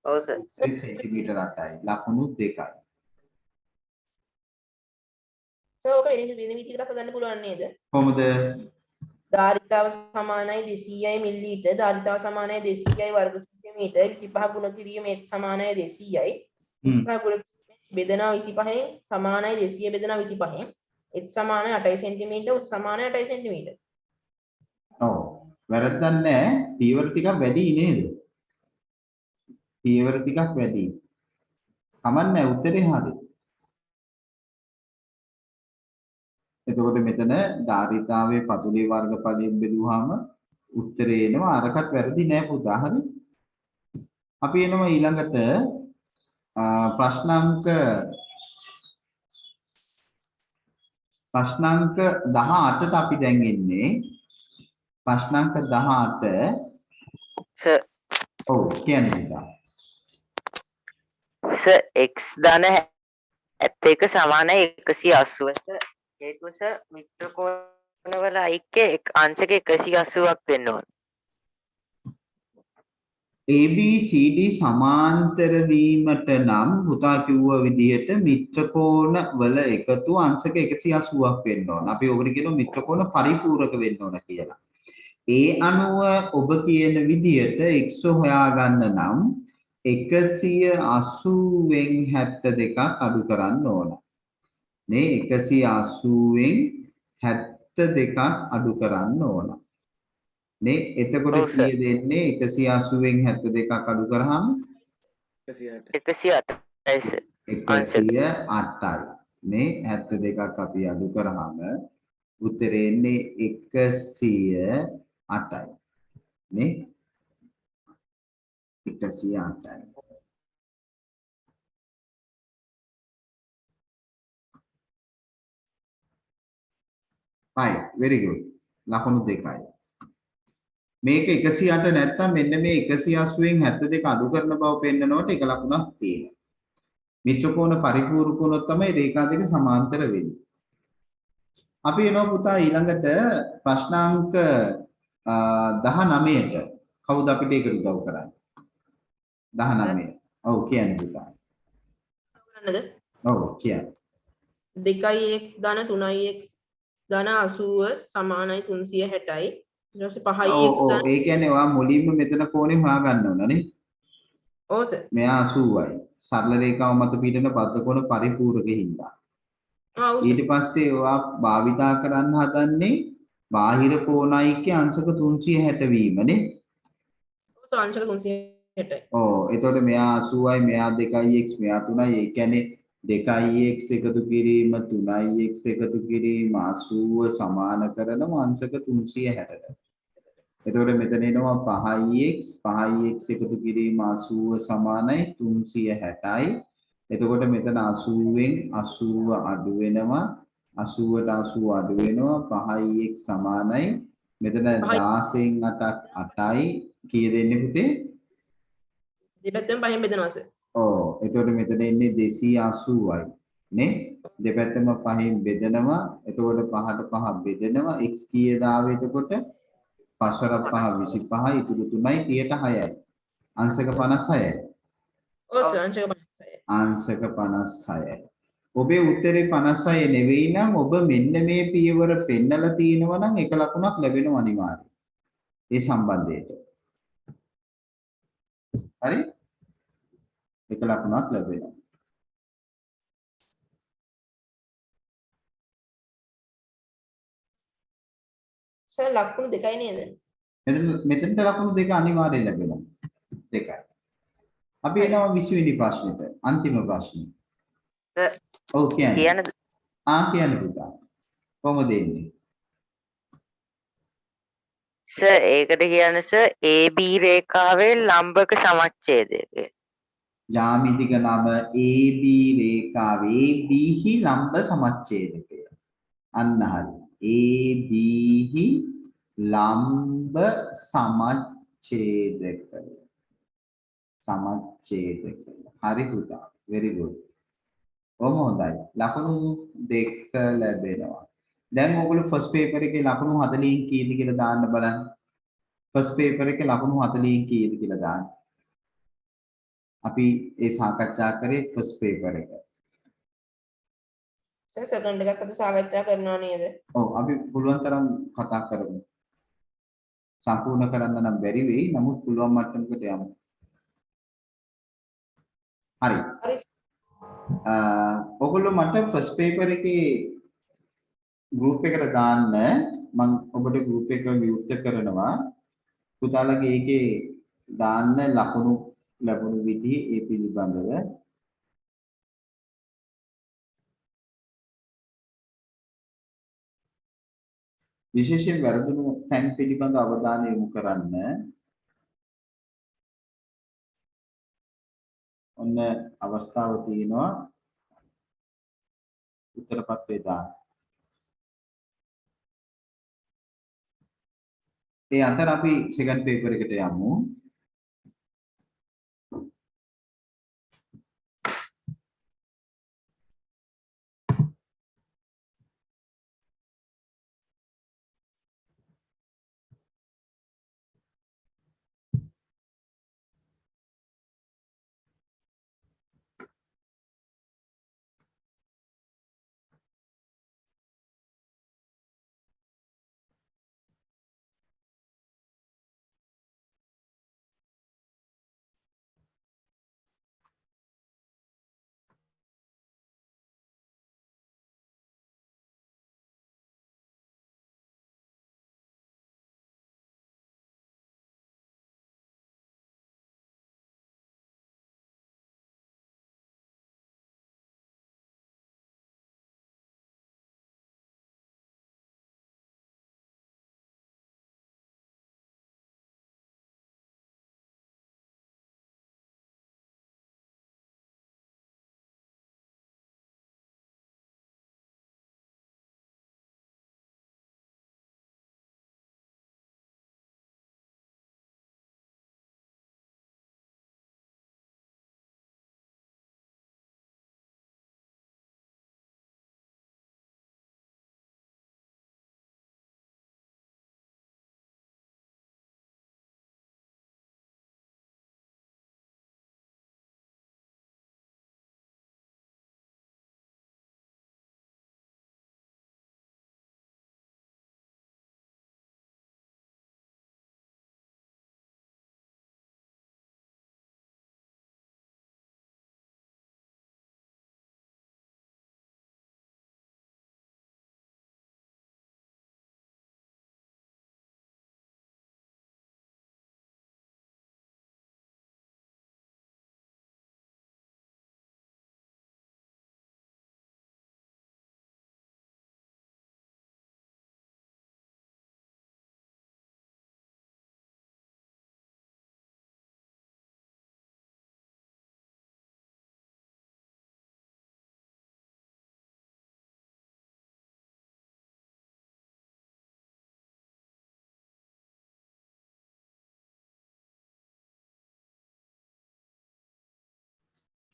ඔව් සර්. සෙන්ටිමීටර 8යි. ලකුණු 2යි. සර් ඔක වෙන විදිහකට හදන්න පුළුවන් නේද? කොහොමද? ධාරිතාව සමානයි 200යි මිලිලීටර්, ධාරිතාව සමානයි 200යි වර්ග සෙන්ටිමීටර්, 25 ගුණ කිරීම x සමානයි 200යි. 25 ගුණ බෙදනවා 25න් සමානයි 200 බෙදනවා 25න්. x සමානයි 8 සෙන්ටිමීටර්, උස් සමානයි 8 සෙන්ටිමීටර්. ඔව්. වැරද්දක් නැහැ. පීවර ටිකක් වැඩි නේද? පීවර ටිකක් වැඩි. කමන්නේ උත්තරේ හරි. එතකොට මෙතන ධාරිතාවේ පතුලේ වර්ගඵලයෙන් බෙදුවාම උත්තරේ එනවා. අරකට වැරදි නෑ පුතා. හරි. අපි එනවා ඊළඟට ප්‍රශ්නාංක 18ට අපි දැන් ඉන්නේ. ප්‍රශ්නාංක 18 සර් ඔව් කියන්නේ පුතා. සර් x ධන 71 සමානයි 180 සර්. හේතුව සර් මිත්‍ර කෝණවල ඓක්‍ය අංශක 180ක් වෙන්න ඕන. ABCD සමාන්තර වීමට නම් පුතා කිව්ව විදිහට මිත්‍ර කෝණ වල එකතු අංශක 180ක් වෙන්න ඕන. අපි ඔබට කියනවා මිත්‍ර කෝණ පරිපූර්ණක වෙන්න ඕන කියලා. ඒ අනුව ඔබ කියන විදිහට x හොයාගන්න නම් 180න් 72ක් අඩු කරන්න ඕන. මේ 180න් 72ක් අඩු කරන්න ඕන. නේ එතකොට කීය දෙන්නේ 180න් 72ක් අඩු කරාම 108යි සර්. 108යි. නේ 72ක් අපි අඩු කරාම උත්තරේ එන්නේ 108යි. නේ 108යි. right very good. ලකුණු 2යි. මේක 108 නැත්තම් මෙන්න මේ 180න් 72 අඩු කරන බව පෙන්නනකොට එක ලකුණක් තියෙනවා. මිත්‍ර කෝණ පරිපූර්ණ කෝණොත් තමයි රේඛා දෙක සමාන්තර වෙන්නේ. අපි එනවා පුතා ඊළඟට ප්‍රශ්නාංක 19ට. කවුද අපිට ඒකට උදව් කරන්නේ? 19. ඔව් කියන්නේ පුතා. කරන්නද? ඔව් කියන්නේ. 2x ධන 3x ධන 80 සමානයි 360යි. ඊට පස්සේ 5x ධන ඒ කියන්නේ ඔයා මුලින්ම මෙතන කෝණේ හොයාගන්න ඕන නේ. ඔව් සර්. මෙයා 80යි. සරල රේඛාව මත පිටන බද්ධ කෝණ පරිපූර්ණකෙ හින්දා. ඔව් ඊට පස්සේ ඔයා භාවිතා කරන්න හදන්නේ බාහිර කෝණයික අංශක 360 වීම නේ. ඔව් අංශක 360යි. ඔව් එතකොට මෙයා 80යි මෙයා 2x මෙයා 3යි. ඒ කියන්නේ 2x එකතු කිරීම 3x එකතු කිරීම 80 සමාන කරනවා අංශක 360ට. එතකොට මෙතන එනවා 5x එකතු කිරීම 80 සමානයි 360යි. එතකොට මෙතන 80න් 80 අඩු වෙනවා 80ට 80 අඩු වෙනවා 5x සමානයි මෙතන 16න් 8ක් 8යි කීය දෙන්නේ පුතේ? දෙපැත්තෙන් 5න් බෙදනවා සර්. ඔව් එතකොට මෙතන එන්නේ 280යි නේ දෙපැත්තම 5න් බෙදනවා එතකොට 5ට 5 බෙදනවා x කීයද ආවේ එතකොට 5 5 25යි ඉතුරු 3යි 6යි අංශක 56යි. ඔව් සර් අංශක 56යි. අංශක 56යි. ඔබේ උත්තරේ 56 නෙවෙයි නම් ඔබ මෙන්න මේ පියවර පෙන්නලා තියෙනවා නම් එක ලකුණක් ලැබෙනවා අනිවාර්යයෙන්. ඒ සම්බන්ධයට. හරි? එක ලකුණක් ලැබෙනවා. සර් ලකුණු දෙකයි නේද? මෙතනට ලකුණු දෙක අනිවාර්යයෙන් ලැබෙනවා. දෙකයි. අපි එනවා 20 වෙනි ප්‍රශ්නෙට. අන්තිම ප්‍රශ්නේ. ඔව් කියන්නේ. කියන්නද? කියන්න පුතා. කොහොමද එන්නේ? සර් ඒකට කියන්නේ සර් AB රේඛාවේ ලම්බක සමච්ඡේදය. ජාමිතික නම AB රේඛාවේ AB හි ලම්බ සමච්ඡේදකය. අන්න හරි. AB හි ලම්බ සමච්ඡේදකය. සමච්ඡේදකය. හරි පුතා. very good. ඔහොම හොඳයි. ලකුණු 2 ලැබෙනවා. දැන් ඔයගොල්ලෝ ෆස්ට් පේපර් එකේ ලකුණු 40න් කීයද කියලා දාන්න බලන්න. ෆස්ට් පේපර් එකේ ලකුණු 40න් කීයද කියලා දාන්න. අපි ඒ සාකච්ඡා කරේ ෆස්ට් පේපර් එක. සර් සෙකන්ඩ් එකත් අද සාකච්ඡා කරනවා නේද? ඔව් අපි පුළුවන් තරම් කතා කරමු. සම්පූර්ණ කරන්න නම් බැරි වෙයි. නමුත් පුළුවන් මට්ටමකට යමු. හරි. හරි. ඔයගොල්ලෝ මට ෆස්ට් පේපර් එකේ ගෲප් එකට දාන්න මම ඔබට ගෲප් එක විවෘත කරනවා. පුතාලගේ ඒකේ දාන්න ලකුණු ලැබුණු විදිහ ඒ පිළිබඳව විශේෂයෙන් වැරදුණු තැන් පිළිබඳ අවධානය යොමු කරන්න. ඔන්න අවස්ථාව තියෙනවා උත්තර පත්‍රය දාන්න. ඒ අතර අපි සෙකන්ඩ් පේපර් එකට යමු.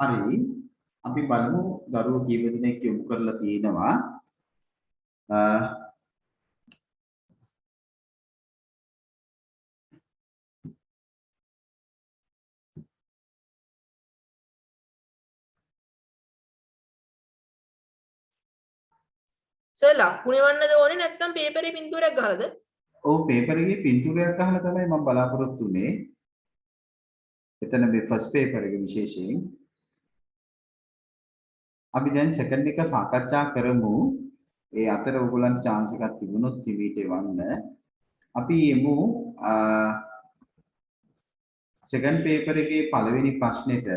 හරි. අපි බලමු දරුවෝ කීප දෙනෙක් යොමු කරලා තියෙනවා. සර් ලකුණු එවන්නද ඕනේ නැත්නම් පේපරේ පින්තූරයක් ගහලාද? ඔව් පේපර් එකේ පින්තූරයක් ගහලා තමයි මම බලාපොරොත්තු වෙන්නේ. එතන මේ ෆස්ට් පේපර් එක විශේෂයෙන් අපි දැන් සෙකන්ඩ් එක සාකච්ඡා කරමු. ඒ අතර ඔයගොල්ලන්ට chance එකක් තිබුණොත් ටිවිට එවන්න. අපි යමු සෙකන්ඩ් පේපර් එකේ පළවෙනි ප්‍රශ්නෙට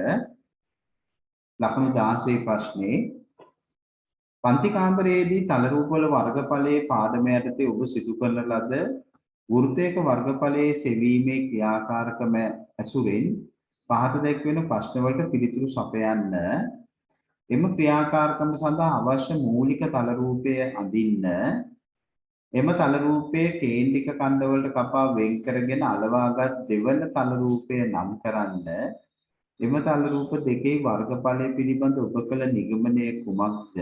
ලකුණු 16 ප්‍රශ්නේ පන්ති කාමරයේදී තල රූප වල වර්ගඵලයේ පාදම යටතේ ඔබ සිදු කරන ලද වෘත්තයක වර්ගඵලයේ සෙවීමේ ක්‍රියාකාරකම ඇසුරෙන් පහත දැක්වෙන ප්‍රශ්න වලට පිළිතුරු සපයන්න. එම ක්‍රියාකාරකම සඳහා අවශ්‍ය මූලික තල රූපය අඳින්න. එම තල රූපයේ කේන්ද්‍රික ඛණ්ඩ වලට කපා වෙන් කරගෙන අලවාගත් දෙවන තල රූපය නම් කරන්න. එම තල රූප දෙකේ වර්ගඵලය පිළිබඳ ඔබ කළ නිගමනය කුමක්ද?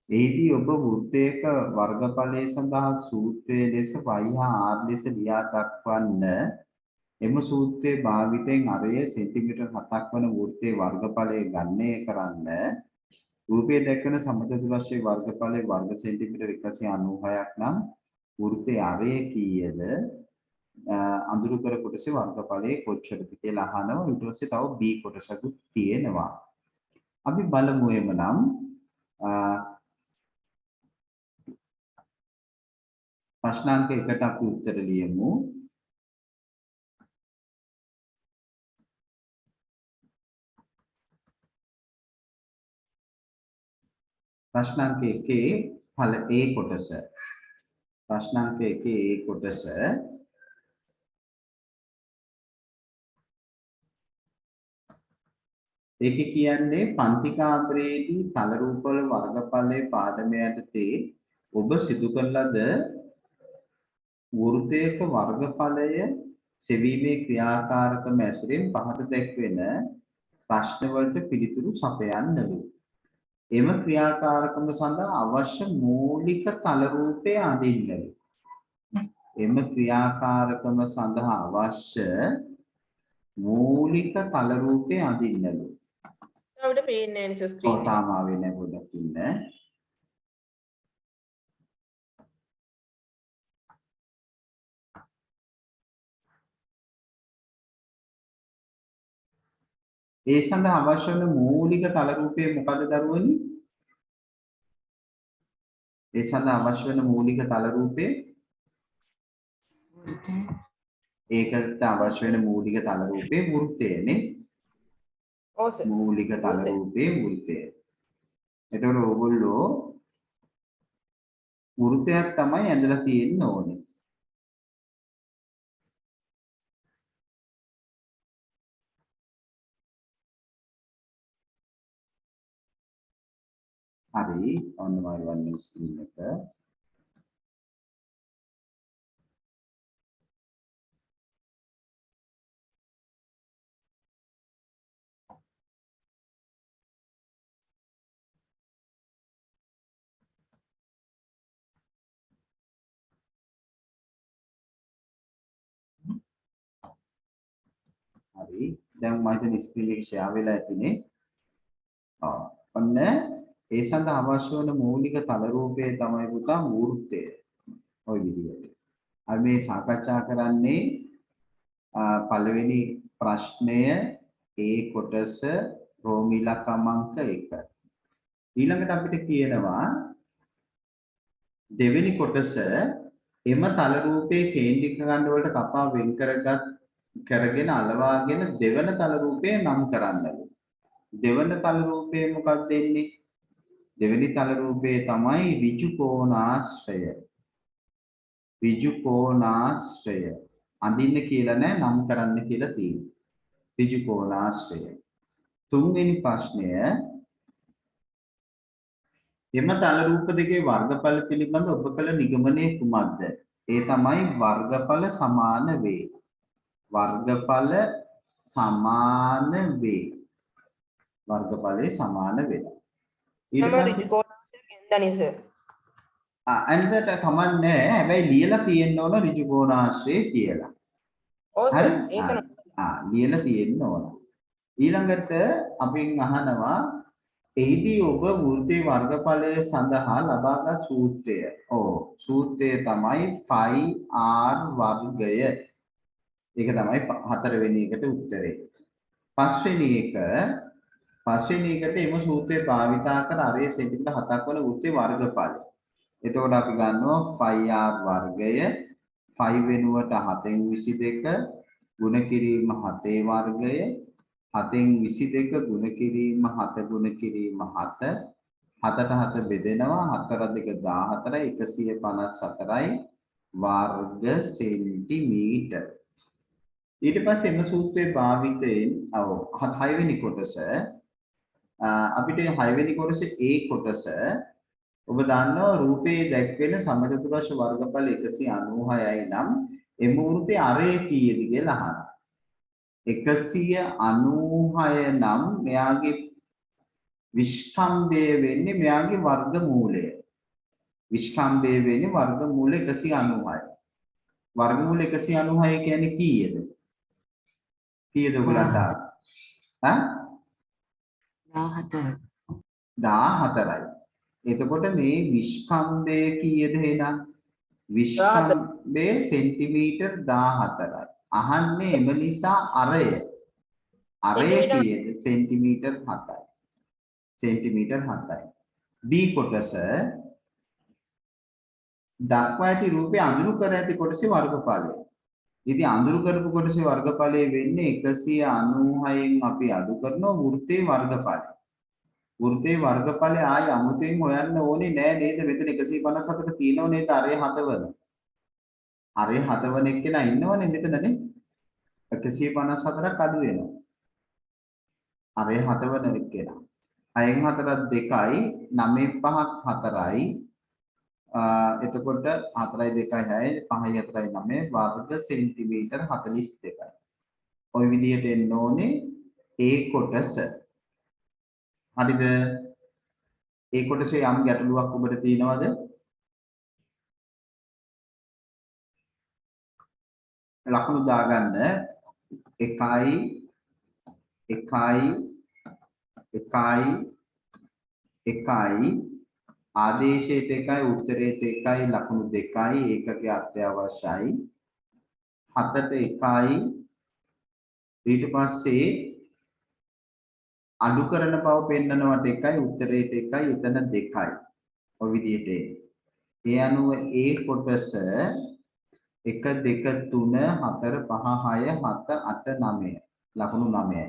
එහිදී ඔබ වෘත්තයක වර්ගඵලය සඳහා සූත්‍රයේ ලෙස y හා r ලෙස ලියා දක්වන්න. එම සූත්‍රයේ භාවිතයෙන් අරය සෙන්ටිමීටර් 7ක් වන වෘත්තයේ වර්ගඵලය ගණනය කරන්න රූපයේ දැක්වෙන සමචතුරස්‍රයේ වර්ගඵලයේ වර්ග සෙන්ටිමීටර් 196ක් නම් වෘත්තයේ අරය කීයද අඳුරු කර කොටසේ වර්ගඵලයේ කොච්චරද කියලා අහනවා. ඊට පස්සේ තව B කොටසකුත් තියෙනවා. අපි බලමු එමනම් ප්‍රශ්නාංක 1ට අපි උත්තර ලියමු. ප්‍රශ්නාංක 1 ඵල A කොටස. ප්‍රශ්නාංක 1 A කොටස ඒකේ කියන්නේ පන්ති කාමරයේදී තල රූප වල වර්ගඵලයේ පාඩම යටතේ ඔබ සිදු කරන ලද වෘත්තයක වර්ගඵලය සෙවීමේ ක්‍රියාකාරකම ඇසුරින් පහත දැක්වෙන ප්‍රශ්න වලට පිළිතුරු සපයන්නලු. එම ක්‍රියාකාරකම සඳහා අවශ්‍ය මූලික තල රූපය අඳින්නලු. එම ක්‍රියාකාරකම සඳහා අවශ්‍ය මූලික තල රූපය අඳින්නලු. අපිට පේන්නේ නැහැ නේ ස්ක්‍රීන් එක. තාම ආවේ නැහැ පොඩ්ඩක් ඉන්න. ඒ සඳහා අවශ්‍ය වන මූලික තල රූපය මොකද දරුවනි? ඒ සඳහා අවශ්‍ය වන මූලික තල රූපය ඒකට අවශ්‍ය වෙන මූලික තල රූපේ වෘත්තයනේ. ඔව් සර්. මූලික තල රූපේ වෘත්තය. එතකොට ඕගොල්ලෝ වෘත්තයක් තමයි ඇඳලා තියෙන්න ඕනේ. හරි ඔන්න මම වන්නේ ස්ක්‍රීන් එක. හරි දැන් මම හිතන්නේ ස්ක්‍රීන් එක ෂෙයා වෙලා ඇතිනේ. ඔන්න ඒ සඳහා අවශ්‍ය වන මූලික තල රූපය තමයි පුතා වෘත්තය. ඔය විදිහට. අපි මේ සාකච්ඡා කරන්නේ පළවෙනි ප්‍රශ්නය A කොටස රෝම ඉලක්කම් අංක 1. ඊළඟට අපිට කියනවා දෙවෙනි කොටස එම තල රූපයේ කේන්ද්‍රික ඛණ්ඩ වලට කපා වෙන් කරගෙන අලවාගෙන දෙවන තල රූපය නම් කරන්නලු. දෙවන තල රූපය මොකක්ද දෙන්නේ? දෙවෙනි තල රූපේ තමයි ඍජු කෝණාශ්‍රය. ඍජු කෝණාශ්‍රය. අඳින්න කියලා නෑ නම් කරන්න කියලා තියෙනවා. ඍජු කෝණාශ්‍රය. තුන්වෙනි ප්‍රශ්නය එම තල රූප දෙකේ වර්ගඵල පිළිබඳ ඔබ කළ නිගමනය කුමක්ද? ඒ තමයි වර්ගඵල සමාන වේ. වර්ගඵල සමාන වේ. වර්ගඵලේ සමාන වෙනවා. ඊට පස්සේ අන්තයට කමන්නේ හැබැයි ලියලා තියෙන්න ඕන ඍජු කෝණාශ්‍රය කියලා. ඔව් සර් ඒක ලියලා තියෙන්න ඕන. ඊළඟට අපින් අහනවා එහිදී ඔබ වෘත්තයේ වර්ගඵලය සඳහා ලබාගත් සූත්‍රය. ඔව් සූත්‍රය තමයි 5r වර්ගය. ඒක තමයි හතරවෙනි එකට උත්තරේ. පස්වෙනි එකට එම සූත්‍රය භාවිතා කර අරේ සෙන්ටිමීටර් 7ක් වන වෘත්තයේ වර්ගඵලය. එතකොට අපි ගන්නවා 5r වර්ගය 5 වෙනුවට 7න් 22 ගුණ කිරීම 7 වර්ගය 7න් 22 ගුණ කිරීම 7 ගුණ කිරීම 7 7ට 7 බෙදෙනවා 4 2 14යි 154යි වර්ග සෙන්ටිමීටර්. ඊට පස්සේ එම සූත්‍රයේ භාවිතයෙන් 6 වෙනි කොටස අපිට 6 වෙනි කොටසේ A කොටස ඔබ දන්නවා රූපයේ දැක්වෙන සමචතුරස්‍ර වර්ගඵල 196යි නම් එම වෘත්තයේ අරය කීයද කියලා අහනවා. 196 නම් මෙයාගේ විස්කම්භය වෙන්නේ මෙයාගේ වර්ගමූලය. විස්කම්භය වෙන්නේ වර්ගමූල 196. වර්ගමූල 196 කියන්නේ කීයද? කීයද ඔයගලන්ට? ඈ 14. 14යි. එතකොට මේ විස්කම්භය කීයද එහෙනම්? විස්කම්භය සෙන්ටිමීටර් 14යි. අහන්නේ එම නිසා අරය කීයද? සෙන්ටිමීටර් 7යි. සෙන්ටිමීටර් 7යි. B කොටස දක්වා ඇති රූපේ අඳුරු කර ඇති කොටසේ වර්ගඵලය. ඉතින් අඳුරු කරපු කොටසේ වර්ගඵලය වෙන්නේ 196න් අපි අඩු කරනවා වෘත්තයේ වර්ගඵලය. වෘත්තයේ වර්ගඵලය ආයි අමුතෙන් හොයන්න ඕනේ නෑ නේද? මෙතන 157ක තියෙනව නේද? අරේ හදවන. අරේ හදවන එක්කෙනා ඉන්නවනේ මෙතනනේ. 154ක් අඩු වෙනවා. අරේ හදවන එක්කෙනා. 6න් 4ක් 2යි 9න් 5ක් 4යි එතකොට 4යි 2යි 6යි 5යි 4යි 9 වර්ග සෙන්ටිමීටර් 42යි. ওই විදිහට එන්න ඕනේ ඒ කොටස. හරිද? ඒ කොටසේ යම් ගැටලුවක් ඔබට තියෙනවද? ලකුණු දාගන්න 1යි 1යි ආදේශයට 1යි උත්තරයට 1යි ලකුණු 2යි ඒකකයේ අත්‍යවශ්‍යයි 7ට 1යි ඊට පස්සේ අඩු කරන බව පෙන්නනවට 1යි උත්තරයට 1යි එතන 2යි ඔය විදිහට ඒ අනුව ඒ කොටස 1 2 3 4 5 6 7 8 9 ලකුණු 9යි.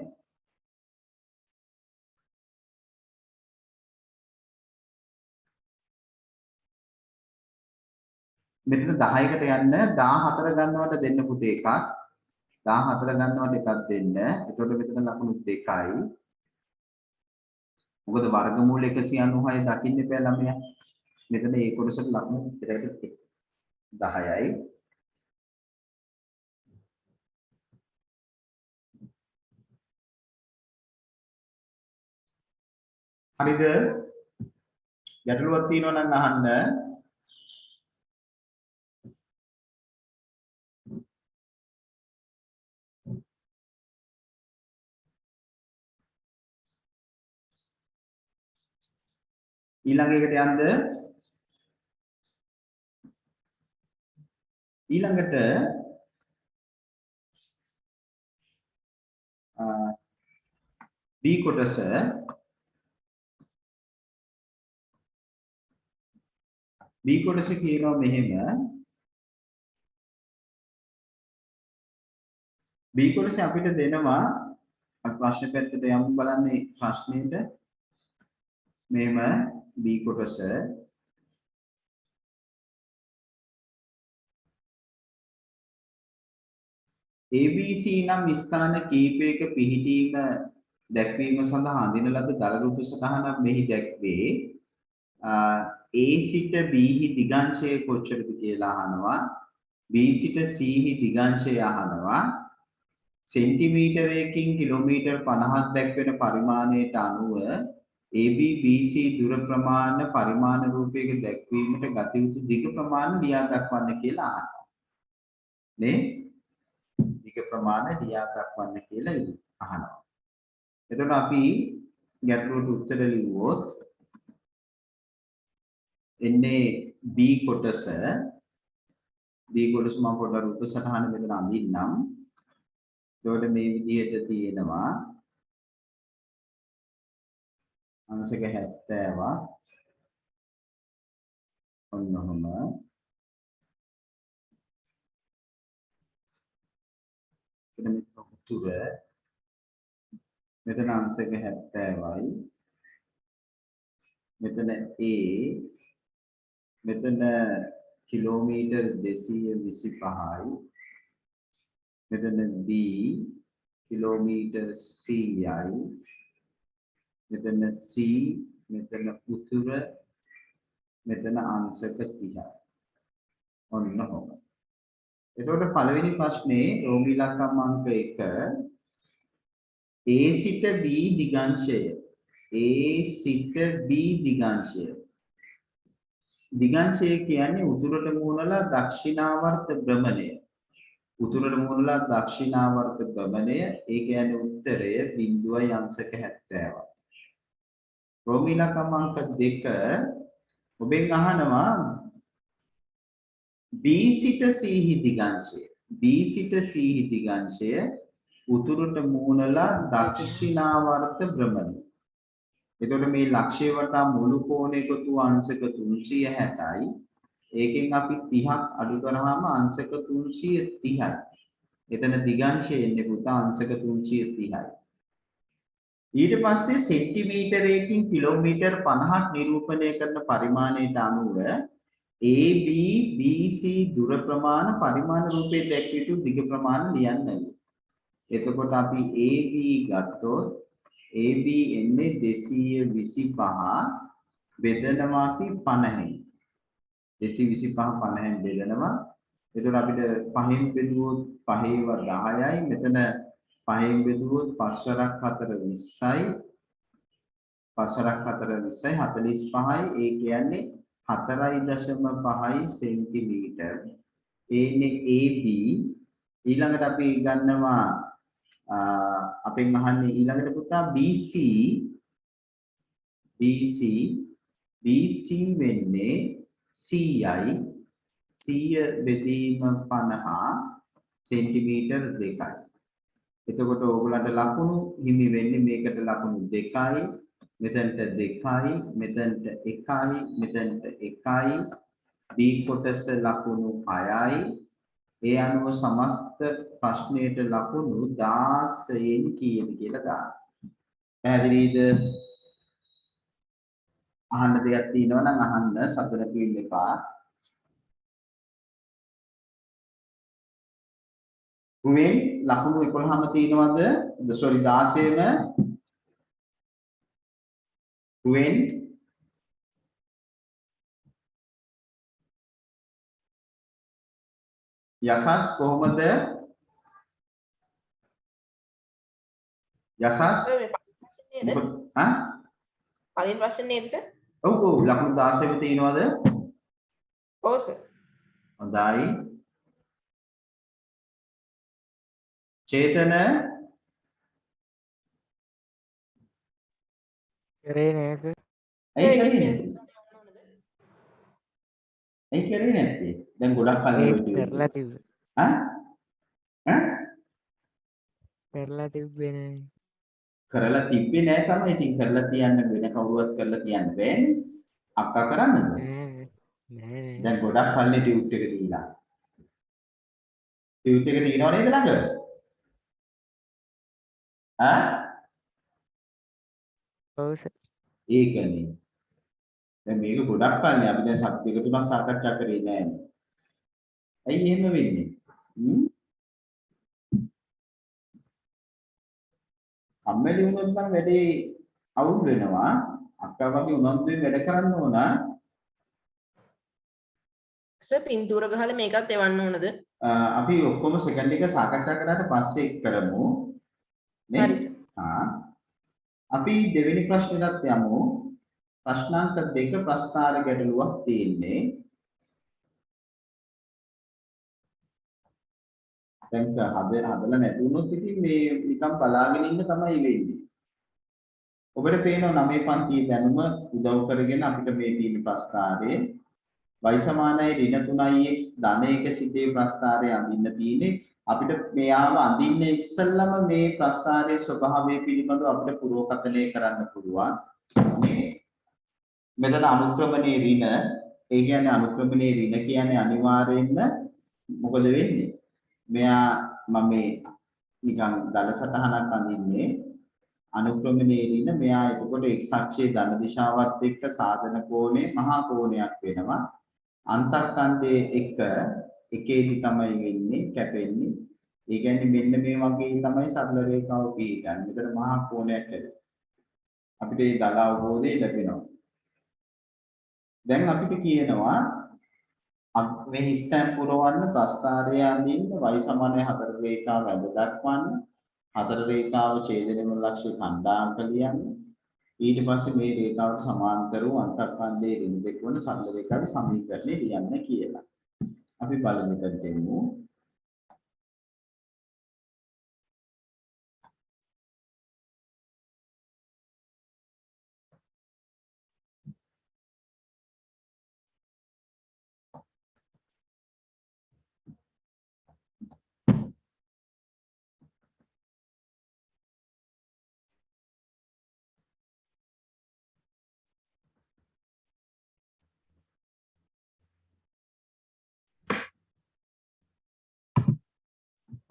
මෙතන 10කට යන්න 14 ගන්නවට දෙන්න පුතේ එකක් 14 ගන්නවට එකක් දෙන්න. එතකොට මෙතන ලකුණු 2යි. මොකද වර්ගමූල 196 දකින්න බෑ ළමයා. මෙතන ඒ කොටසට ලකුණු 10යි. හරිද? ගැටලුවක් තියෙනවා නම් අහන්න. ඊළඟ එකට යන්න. ඊළඟට B කොටස B කොටස කියනවා මෙහෙම B කොටස අපිට දෙනවා ප්‍රශ්න පැත්තට යමු බලන්න ප්‍රශ්නෙට මෙහෙම B කොටස ABC නම් ස්ථාන කීපයක පිහිටීම දැක්වීම සඳහා අඳින ලද දල රූප සටහනක් මෙහි දැක්වේ. A සිට B හි දිගංශය කොච්චරද කියලා අහනවා. B සිට C හි දිගංශය අහනවා. සෙන්ටිමීටරයකින් කිලෝමීටර් 50ක් දැක්වෙන පරිමාණයට අනුව AB BC දුර ප්‍රමාණ පරිමාණ රූපයක දැක්වීමට ගත යුතු දිග ප්‍රමාණ ලියා දක්වන්න කියලා අහනවා. නේ? දිග ප්‍රමාණ ලියා දක්වන්න කියලා අහනවා. එතකොට අපි ගැටලුවට උත්තර ලිව්වොත් එන්නේ B කොටස මම පොඩ්ඩක් රූප සටහන මෙතන අඳින්නම්. එතකොට මේ විදිහට තියෙනවා අංශක 70ක් ඔන්නෝම මෙතන උතුර මෙතන අංශක 70යි මෙතන A මෙතන කිලෝමීටර් 225යි මෙතන B කිලෝමීටර් 100යි මෙතන C මෙතන උතුර මෙතන අංශක 30යි ඔන්න ඔහොම. එතකොට පළවෙනි ප්‍රශ්නේ රෝම ඉලක්කම් අංක 1 A සිට B දිගංශය A සිට B දිගංශය දිගංශය කියන්නේ උතුරට මුහුණලා දක්ෂිණාවර්ත භ්‍රමණය උතුරට මුහුණලා දක්ෂිනාවර්ත ගමනය ඒ කියන්නේ උත්තරය 0.70යි. රෝමිලා ක්‍රමාංක 2 ඔබෙන් අහනවා B සිට C දිගංශය. B සිට C දිගංශය උතුරට මුහුණලා දක්ෂිනාවර්ත භ්‍රමණය. එතකොට මේ ලක්ෂ්‍ය වටා මුළු කෝණ එකතු අංශක 360යි. ඒකෙන් අපි 30ක් අඩු කරාම අංශක 330යි. එතන දිගංශය එන්නේ පුතා අංශක 330යි. ඊට පස්සේ සෙන්ටිමීටරයකින් කිලෝමීටර් 50ක් නිරූපණය කරන පරිමාණයට අනුව AB BC දුර ප්‍රමාණ පරිමාණ රූපයේ දැක්විය යුතු දිග ප්‍රමාණ ලියන්න. එතකොට අපි AB ගත්තොත් AB එන්නේ 225 බෙදනවා අපි 50න්. 225 50න් බෙදනවා. එතකොට අපිට 5න් බෙදුවොත් 5ව 10යි. මෙතන 5න් බෙදුවොත් 5 වරක් 4 20යි. 5 වරක් 4 20යි 45යි. ඒ කියන්නේ 4.5 සෙන්ටිමීටර්. ඒනේ AB. ඊළඟට අපි ගන්නවා අපෙන් අහන්නේ ඊළඟට පුතා BC වෙන්නේ 100යි 100 බෙදීම 50 සෙන්ටිමීටර් 2යි. එතකොට ඕගොල්ලන්ට ලකුණු හිමි වෙන්නේ මේකට ලකුණු 2යි මෙතනට 2යි මෙතනට 1යි මෙතනට 1යි B කොටස ලකුණු 6යි. ඒ අනුව සමස්ත ප්‍රශ්නයට ලකුණු 16න් කීයද කියලා දාන්න. පැහැදිලිද? අහන්න දෙයක් තියෙනවා නම් අහන්න සතුටු වෙන්න එපා. රුවෙන් ලකුණු 11ම තියෙනවද? සෝරි 16ම රුවෙන් යසස් කොහොමද? යසස් කලින් ප්‍රශ්නේ නේද සර්? ඔව් ලකුණු 16ම තියෙනවද? ඔව් සර්. හොඳයි. චේතන කරේ නේද? ඇයි කරේ නැත්තේ? දැන් ගොඩක් කල් කරලා තිබ්බේ. කරලා තිබ්බේ නෑ. කරලා තිබ්බේ නෑ තමයි. ඉතින් කරලා තියන්න වෙන කවුරුවත් කරලා තියන්න බෑනේ. අක්කා කරන්නද? නෑ. දැන් ගොඩක් කල්නේ ටියුට් එක දීලා. ටියුට් එක දිනව නේද ළඟ? ඔව් සර්. ඒකනේ. දැන් මේක ගොඩක් කල්නේ අපි දැන් සත් දෙක තුනක් සාකච්ඡා කරේ නෑනේ. ඇයි එහෙම වෙන්නේ? කම්මැලි වුණොත් නම් වැඩේ අවුල් වෙනවා. අක්කා වගේ උනන්දුවෙන් වැඩ කරන්න ඕන. සර් පින්තූර ගහලා මේකත් එවන්න ඕනද? අපි ඔක්කොම සෙකන්ඩ් එක සාකච්ඡා කරාට පස්සේ කරමු. හරි සර්. අපි දෙවෙනි ප්‍රශ්නෙට යමු. ප්‍රශ්නාංක 2 ප්‍රස්තාර ගැටලුවක් තියෙන්නේ. දැන් හදලා නැති වුණොත් ඉතින් මේ නිකන් බලාගෙන ඉන්න තමයි වෙන්නේ. ඔබට පේනවා 9 පන්තියේ දැනුම උදව් කරගෙන අපිට මේ තියෙන ප්‍රස්තාරයේ y සමානයි ඍණ 3x ධන 1 සිටේ ප්‍රස්තාරය අඳින්න තියෙන්නේ. අපිට මෙයාව අඳින්න ඉස්සෙල්ලම මේ ප්‍රස්තාරයේ ස්වභාවය පිළිබඳව අපිට පුරෝකථනය කරන්න පුළුවන්. මෙතන අනුක්‍රමණයේ ඍණ ඒ කියන්නේ අනුක්‍රමණයේ ඍණ කියන්නේ අනිවාර්යයෙන්ම මොකද වෙන්නේ? මෙයා මම මේ නිකන් දල සටහනක් අඳින්නේ අනුක්‍රමණයේ ඍණ මෙයා එතකොට x අක්ෂයේ ධන දිශාවත් එක්ක සාධන කෝණය මහා කෝණයක් වෙනවා. අන්තක්ඛණ්ඩයේ එකේදී තමයි වෙන්නේ කැපෙන්නේ. ඒ කියන්නේ මෙන්න මේ වගේ තමයි සරල රේඛාව පිළිගන්නේ. මෙතන මහා කෝණයක් ලැබෙනවා. අපිට මේ දල අවබෝධය ලැබෙනවා. දැන් අපිට කියනවා මේ හිස්තැන් පුරවන්න ප්‍රස්ථාරය අඳින්න y සමානයි 4 රේඛාව ඇඳ දක්වන්න 4 රේඛාව ඡේදනය වන ලක්ෂ්‍ය ඛණ්ඩාංක ලියන්න ඊට පස්සේ මේ රේඛාවට සමාන්තර වූ අන්තර්ඛණ්ඩයේ ඍණ දෙක වන සරල රේඛාවේ සමීකරණය ලියන්න කියලා. අපි බලමු දෙමු.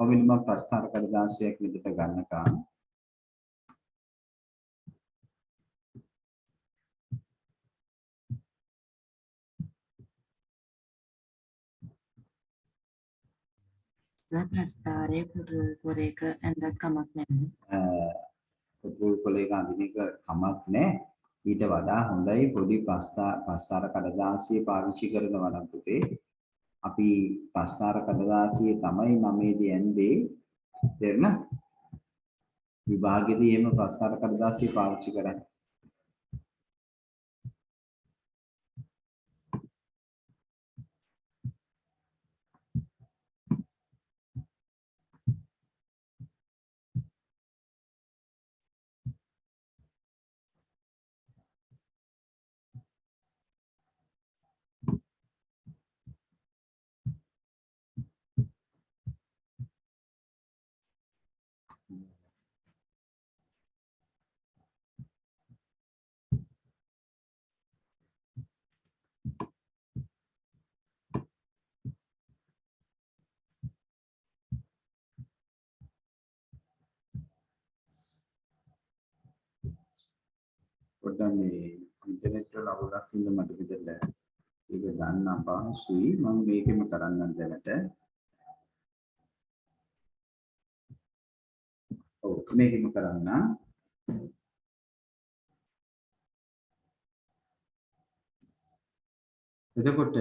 පොවින්ම ප්‍රස්ථාර කඩදාසියක් විදිහට ගන්නකම් ප්‍රස්ථාරයේ කුරු කොරේක ඇඳක් කමක් නැද්ද? කුරු කොලේක අඳින එක කමක් නැහැ. ඊට වඩා හොඳයි පොඩි ප්‍රස්ථාර කඩදාසිය පාවිච්චි කරනවා නම් පුතේ. අපි ප්‍රස්ථාර කඩදාසියේ තමයි 9 දී ඇඳේ. තේරුණා? විභාගෙදී එහෙම ප්‍රස්ථාර කඩදාසිය පාවිච්චි කරන්නේ. පොඩ්ඩක් මේ ඉන්ටර්නෙට් වල අවුලක් හින්දා මට විතර ඒක ගන්න අපහසුයි. මම මේකෙම කරන්නම් දැනට. ඔව් මේකෙම කරන්නම්. එතකොට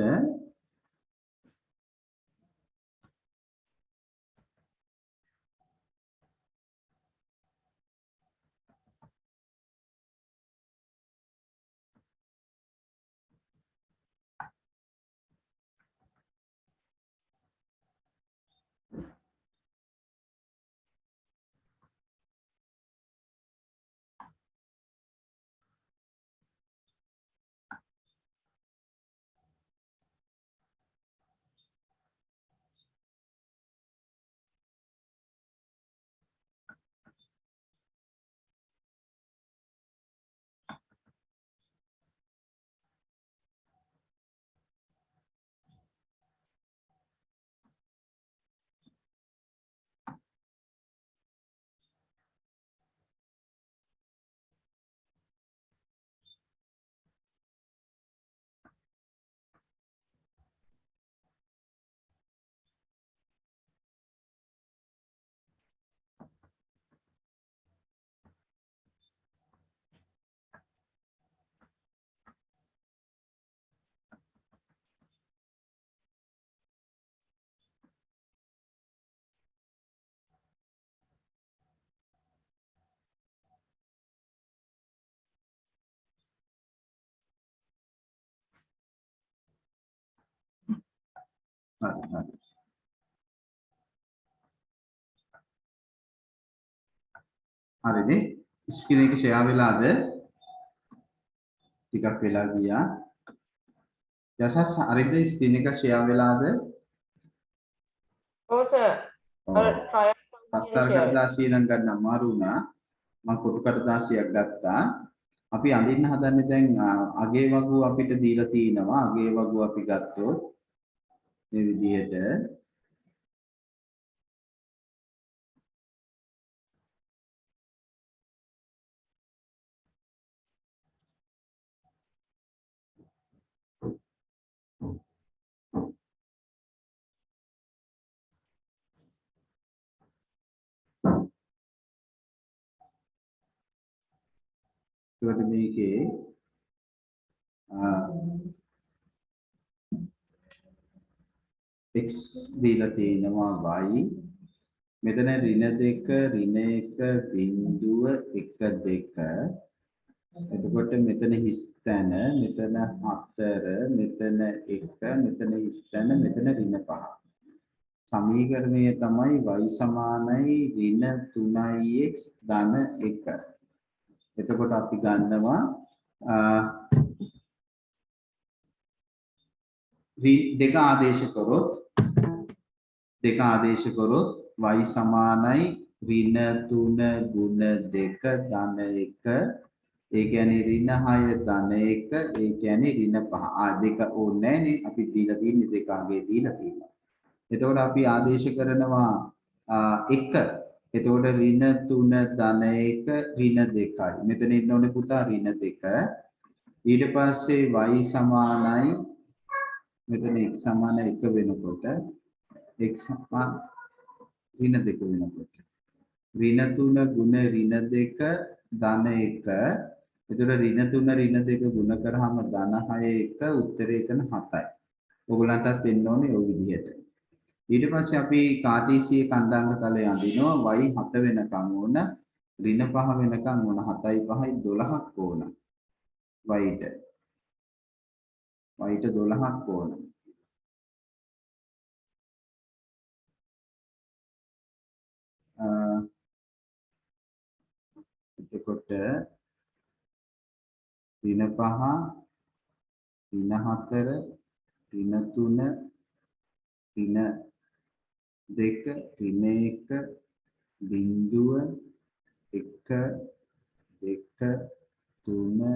හරිනේ ස්ක්‍රීන් එක ෂෙයා වෙලාද? ටිකක් වෙලා ගියා. යසස් හරිද ස්ක්‍රීන් එක ෂෙයා වෙලාද? ඔව් සර්. අර ට්‍රයල් ප්‍රස්ථාර කඩදාසිය නම් ගන්න අමාරු වුණා. මම කොටු කඩදාසියක් ගත්තා. අපි අඳින්න හදන්නේ දැන් අගේ වගුව අපිට දීලා තිනවා. අගේ වගුව අපි ගත්තොත් මේ විදිහට ඒකට මේකේ x දීලා තිනවා y මෙතන ඍණ 2 ඍණ 1 බිංදුව 1 2 එතකොට මෙතන හිස් තැන මෙතන 4 මෙතන 1 මෙතන හිස් තැන මෙතන ඍණ 5 සමීකරණය තමයි y සමානයි ඍණ 3x ධන 1 එතකොට අපි ගන්නවා දෙක ආදේශ කරොත් y සමානයි ඍණ 3 ගුණ 2 ධන 1 ඒ කියන්නේ ඍණ 6 ධන 1 ඒ කියන්නේ ඍණ 5 දෙක ඕනේ නැනේ අපි දීලා තියෙන්නේ දෙක අගේ දීලා තියෙනවා එතකොට අපි ආදේශ කරනවා එක. එතකොට ඍණ 3 ධන 1 ඍණ 2යි. මෙතන ඉන්න ඕනේ පුතා ඍණ 2. ඊට පස්සේ y සමානයි මෙතන x සමාන 1 වෙනකොට x සමාන ඍණ 2 වෙනකොට ඍණ 3 ගුණ ඍණ 2 ධන 1. එතකොට ඍණ 3 ඍණ 2 ගුණ කරාම ධන 6 1 උත්තරේ එතන 7යි. ඔයගලන්ටත් එන්න ඕනේ ওই විදිහට. ඊට පස්සේ අපි කාටීසියේ කන්දාංක තලය අඳිනවා y 7 වෙනකම් ඕන ඍණ 5 වෙනකම් ඕන 7යි 5යි 12ක් ඕන y ට 12ක් ඕන. එතකොට ඍණ 5 ඍණ 4 ඍණ 3 ඍණ 2 ඍණ 1 බිංදුව 1 2 3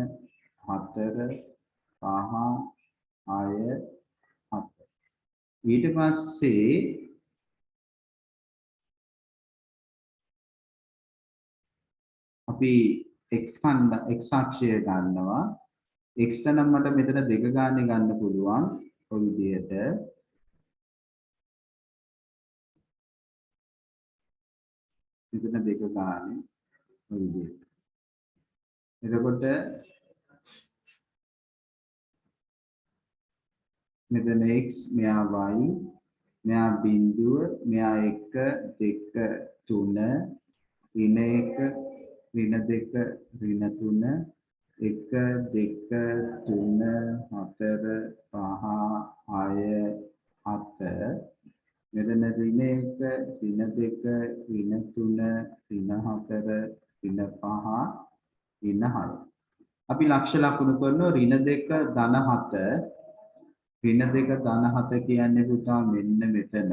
4 5 6 7. ඊට පස්සේ අපි x අක්ෂය ගන්නවා. x ට නම් මට මෙතන 2 ගානේ ගන්න පුළුවන් ඔය විදිහට. මෙතන 2 ගානේ ඔය විදිහට. එතකොට මෙතන x මෙයා y මෙයා බිංදුව මෙයා 1 2 3 ඍණ 1 ඍණ 2 ඍණ 3 1 2 3 4 5 6 7 මෙතන ඍණ 1 ඍණ 2 ඍණ 3 ඍණ 4 ඍණ 5 ඍණ 6. අපි ලක්ෂ ලකුණු කරනවා ඍණ 2 ධන 7 ඍණ 2 ධන 7 කියන්නේ පුතා මෙන්න මෙතන.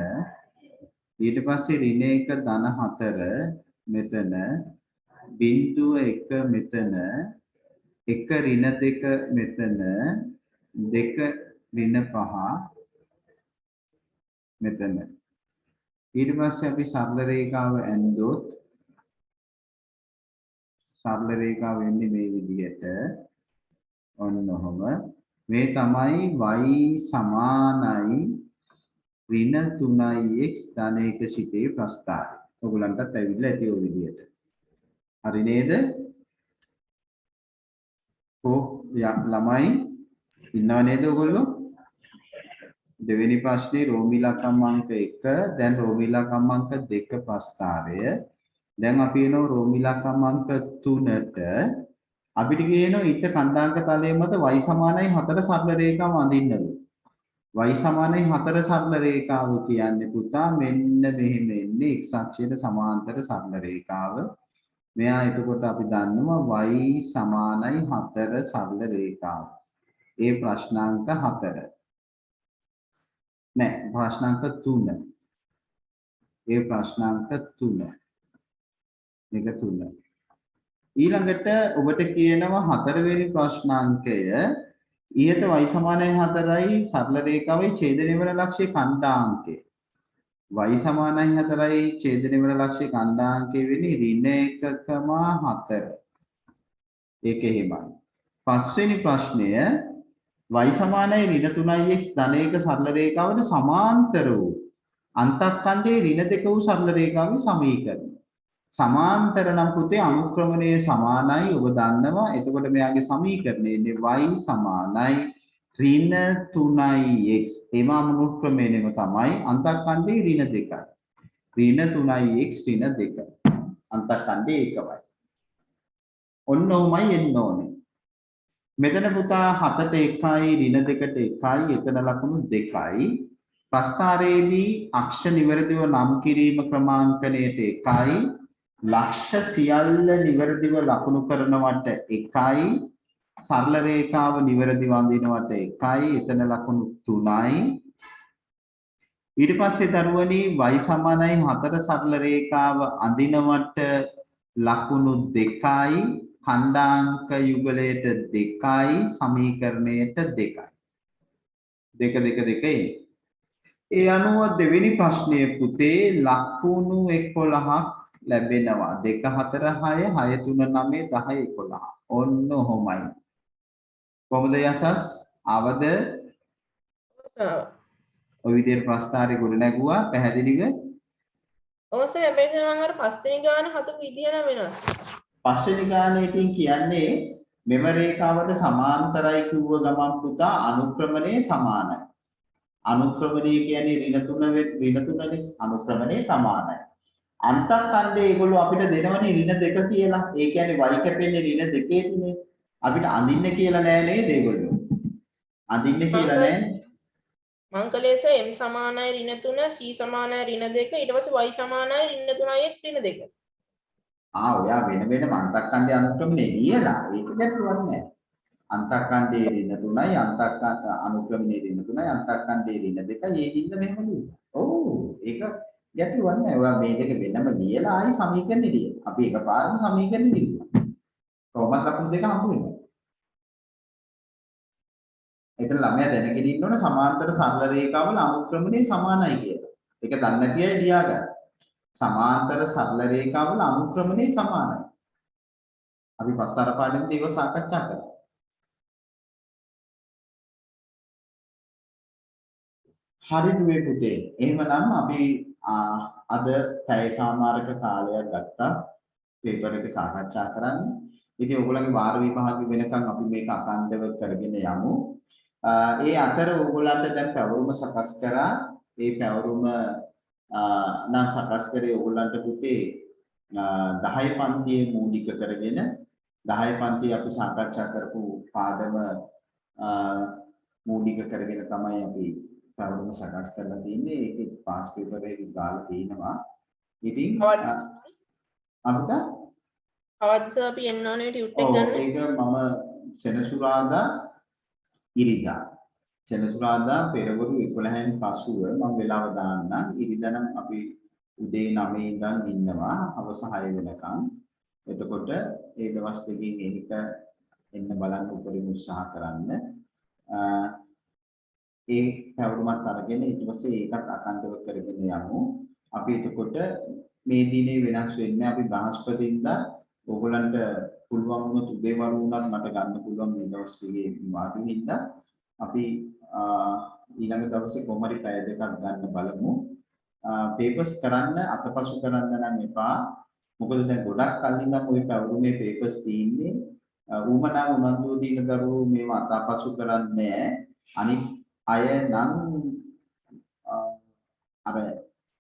ඊට පස්සේ ඍණ 1 ධන 4 මෙතන බිංදුව 1 මෙතන 1 ඍණ 2 මෙතන 2 ඍණ 5 මෙතන. ඊට පස්සේ අපි සරල රේඛාව ඇන්දොත් සරල රේඛාව වෙන්නේ මේ විදිහට. ඔන්න ඔහම මේ තමයි y සමානයි ඍණ 3x ධන 1 සිටේ ප්‍රස්ථාරය. ඔයගලන්ටත් ඇවිල්ලා ඇති ඔය විදිහට. හරි නේද? ළමයි ඉන්නව නේද ඔයගොල්ලෝ? දෙවෙනි ප්‍රශ්නේ රෝමි ඉලක්කම් අංක 1 දැන් රෝමි ඉලක්කම් අංක 2 ප්‍රස්ථාරය. දැන් අපි එනවා රෝමි ඉලක්කම් අංක 3ට. අපිට කියනවා ඊට කන්දාංක තලයේ මත y සමානයි 4 සරල රේඛාව අඳින්නලු. y සමානයි 4 සරල රේඛාව කියන්නේ පුතා මෙන්න මෙහෙම එන්නේ x අක්ෂයට සමාන්තර සරල රේඛාව. මෙයා එතකොට අපි දන්නවා y සමානයි 4 සරල රේඛාව. ඒ ප්‍රශ්නාංක 4. නෑ ප්‍රශ්නාංක 3. ඒ ප්‍රශ්නාංක 3. මේක 3. ඊළඟට ඔබට කියනවා හතරවෙනි ප්‍රශ්නාංකය ඊට y සමානයි 4යි සරල රේඛාවේ ඡේදනය වන ලක්ෂ්‍ය ඛණ්ඩාංකය. y සමානයි 4යි ඡේදනය වන ලක්ෂ්‍ය ඛණ්ඩාංකය වෙන්නේ ඍණ 1,4. ඒක එහෙමයි. පස්වෙනි ප්‍රශ්නය y සමානයි ඍණ 3x ධන 1 සරල රේඛාවට සමාන්තර වූ අන්තක්ඛණ්ඩයේ ඍණ 2 වූ සරල රේඛාවේ සමීකරණය. සමාන්තර නම් පුතේ අනුක්‍රමණයේ සමානයි ඔබ දන්නවා. එතකොට මෙයාගේ සමීකරණය ඉන්නේ y සමානයි ඍණ 3x. එම අනුක්‍රමණයම තමයි අන්තක්ඛණ්ඩයේ ඍණ 2යි. ඍණ 3x ඍණ 2. අන්තක්ඛණ්ඩයේ එකමයි. ඔන්න ඔහොමයි එන්න ඕනේ. මෙතන පුතා 7ට 1යි ඍණ 2ට 1යි එතන ලකුණු 2යි. ප්‍රස්ථාරයේදී අක්ෂ නිවැරදිව නම් කිරීම ක්‍රමාංකණයට 1යි. ලක්ෂ සියල්ල නිවැරදිව ලකුණු කරනවට 1යි. සරල රේඛාව නිවැරදිව අඳිනවට 1යි. එතන ලකුණු 3යි. ඊට පස්සේ දරුවනි y සමානයි 4 සරල රේඛාව අඳිනවට ලකුණු 2යි. ඛණ්ඩාංක යුගලයට 2යි. සමීකරණයට 2යි. 2 2 2 එන්නේ. ඒ අනුව දෙවෙනි ප්‍රශ්නයේ පුතේ ලකුණු 11ක් ලැබෙනවා. 2 4 6 6 3 9 10 11. ඔන්න ඔහොමයි. කොහොමද යසස්? ආවද? ඔය විදිහට ප්‍රස්තාරේ ගොඩ නැගුවා පැහැදිලිව. ඔව් සර් හැබැයි මම අර පස්වෙනි ගාන හදපු විදිය නම් වෙනස්. පස්වෙනි ගානේ ඉතින් කියන්නේ මෙම රේඛාවට සමාන්තරයි කිව්ව ගමන් පුතා අනුක්‍රමණය සමානයි. අනුක්‍රමණය කියන්නේ ඍණ 3නේ අනුක්‍රමණය සමානයි. අන්තක්ඛණ්ඩේ ඒගොල්ලෝ අපිට දෙනවනේ ඍණ 2 කියලා. ඒ කියන්නේ y කැපෙන්නේ ඍණ 2 තුනේ. අපිට අඳින්න කියලා නෑ නේද ඒගොල්ලෝ? අඳින්න කියලා නෑ. මංකලේස m සමානයි ඍණ 3 c සමානයි ඍණ 2 ඊට පස්සේ y සමානයි ඍණ 3x ඍණ 2. ඔයා වෙන වෙනම අන්තක්ඛණ්ඩේ අනුක්‍රමණය ලියලා ඒක ගැටලුවක් නෑ. අන්තක්ඛණ්ඩේ ඍණ 3යි අන්තක්ඛණ්ඩ අනුක්‍රමණයේ ඍණ 3යි අන්තක්ඛණ්ඩේ ඍණ 2යි ඒ හින්දා මෙහෙම ලියුවා. ඔව් ඒක ගැටලුවක් නෑ. ඔයා මේ දෙක වෙනම ලියලා ආයි සමීකරණේ ලියන්න. අපි එකපාරම සමීකරණේ ලියුවා. කොහොමද ලකුණු දෙක හම්බ වෙන්නේ? එතන ළමයා දැනගෙන ඉන්න ඕන සමාන්තර සරල රේඛාවල අනුක්‍රමණය සමානයි කියලා. ඒක දන්නේ නැති අය ලියා ගන්න. සමාන්තර සරල රේඛාවල අනුක්‍රමණය සමානයි. අපි පස්තර පාඩමේදී ඒව සාකච්ඡා කරා. හරි දුවේ පුතේ. එහෙමනම් අපි අද පැයකමාරක කාලයක් ගත්තා පේපර් එක සාකච්ඡා කරන්න. ඉතින් ඔයගොල්ලන්ගේ වාර විභාග වෙනකන් අපි මේක අඛණ්ඩව කරගෙන යමු. ඒ අතර ඔයගොල්ලන්ට දැන් පැවරුම සකස් කරා. ඒ පැවරුම නම් සකස් කරේ ඔයගොල්ලන්ට පුතේ 10 පන්තියේ මූලික කරගෙන 10 පන්තියේ අපි සාකච්ඡා කරපු පාඩම මූලික කරගෙන තමයි අපි පැවරුම සකස් කරලා තියෙන්නේ. ඒකේ පාස් පේපර් එකේ දාලා තිනවා. ඉතින් අපිට අවද්ද අපි එන්න ඕනේ ටියුට් එක ගන්න. ඒක මම සෙනසුරාදා ඉරිදා සෙනසුරාදා පෙරවරු 11න් පසුව මම වෙලාව දාන්නම්. ඉරිදා නම් අපි උදේ 9 ඉඳන් ඉන්නවා හවස 6 වෙනකම්. එතකොට ඒ දවස් දෙකකින් ඒක එන්න බලන්න උපරිම උත්සාහ කරන්න. ඒ පැවරුමත් අරගෙන ඊට පස්සේ ඒකත් අඛණ්ඩව කරගෙන යමු. අපි එතකොට මේ දිනේ වෙනස් වෙන්නේ අපි බ්‍රහස්පතින්දා ඕගොල්ලන්ට පුළුවන් වුණොත් උදේ වරු වුණත් මට ගන්න පුළුවන් මේ දවස් ටිකේ වාඩිවින්ද අපි ඊළඟ දවසේ කොහමරි පැය දෙකක් ගන්න බලමු. පේපර්ස් කරන්න අතපසු කරන්න නම් එපා. මොකද දැන් ගොඩක් කල් ඉඳන් ওই පැවරුමේ පේපර්ස් තියෙන්නේ. ඌමනා උනන්දුව දින දරුවෝ මේවා අතපසු කරන්නේ අනිත් අය නම් අර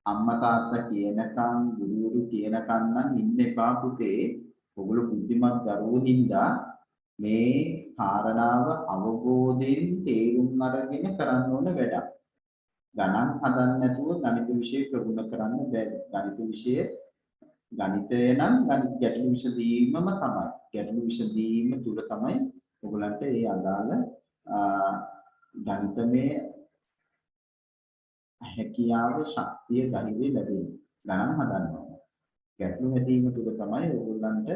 අම්මා තාත්තා කියනකම් ගුරුවරු කියනකම් නම් ඉන්න එපා පුතේ. ඔගොල්ලෝ බුද්ධිමත් දරුවෝ හින්දා මේ කාරණාව අවබෝධයෙන් තේරුම් අරගෙන කරන්න ඕන වැඩක්. ගණන් හදන්න නැතුව ගණිත විෂය ප්‍රගුණ කරන්න බෑ. ගණිත විෂය ගණිතය නම් ගැටළු විසඳීමම තමයි. ගැටළු විසඳීම තුල තමයි ඔයගලන්ට ඒ අදාළ ගණිතමය හැකියාව ශක්තිය ධෛර්යය ලැබෙන්නේ. ගණන් හදන්න ඕන. ගැටළු හැදීම තුල තමයි ඔයගලන්ට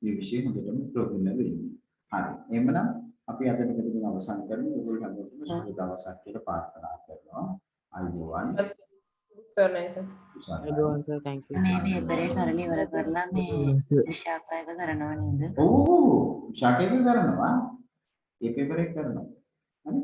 මේ විෂය හොඳටම ප්‍රගුණ වෙන්නේ. හරි. එහෙමනම් අපි අද මෙතනින් අවසන් කරමු. ඔයගොල්ලෝ හැමෝටම සුබ දවසක් කියලා ප්‍රාර්ථනා කරනවා. අයිබෝවන්. Sir nice. අයිබෝවන් සර් thank you. මේ පේපර් එක කරලා ඉවර කරලා මේ විශාඛයක කරනව නේද? ඔව් විශාඛයක කරනවා. ඒ පේපර් එක කරනවා. හරි.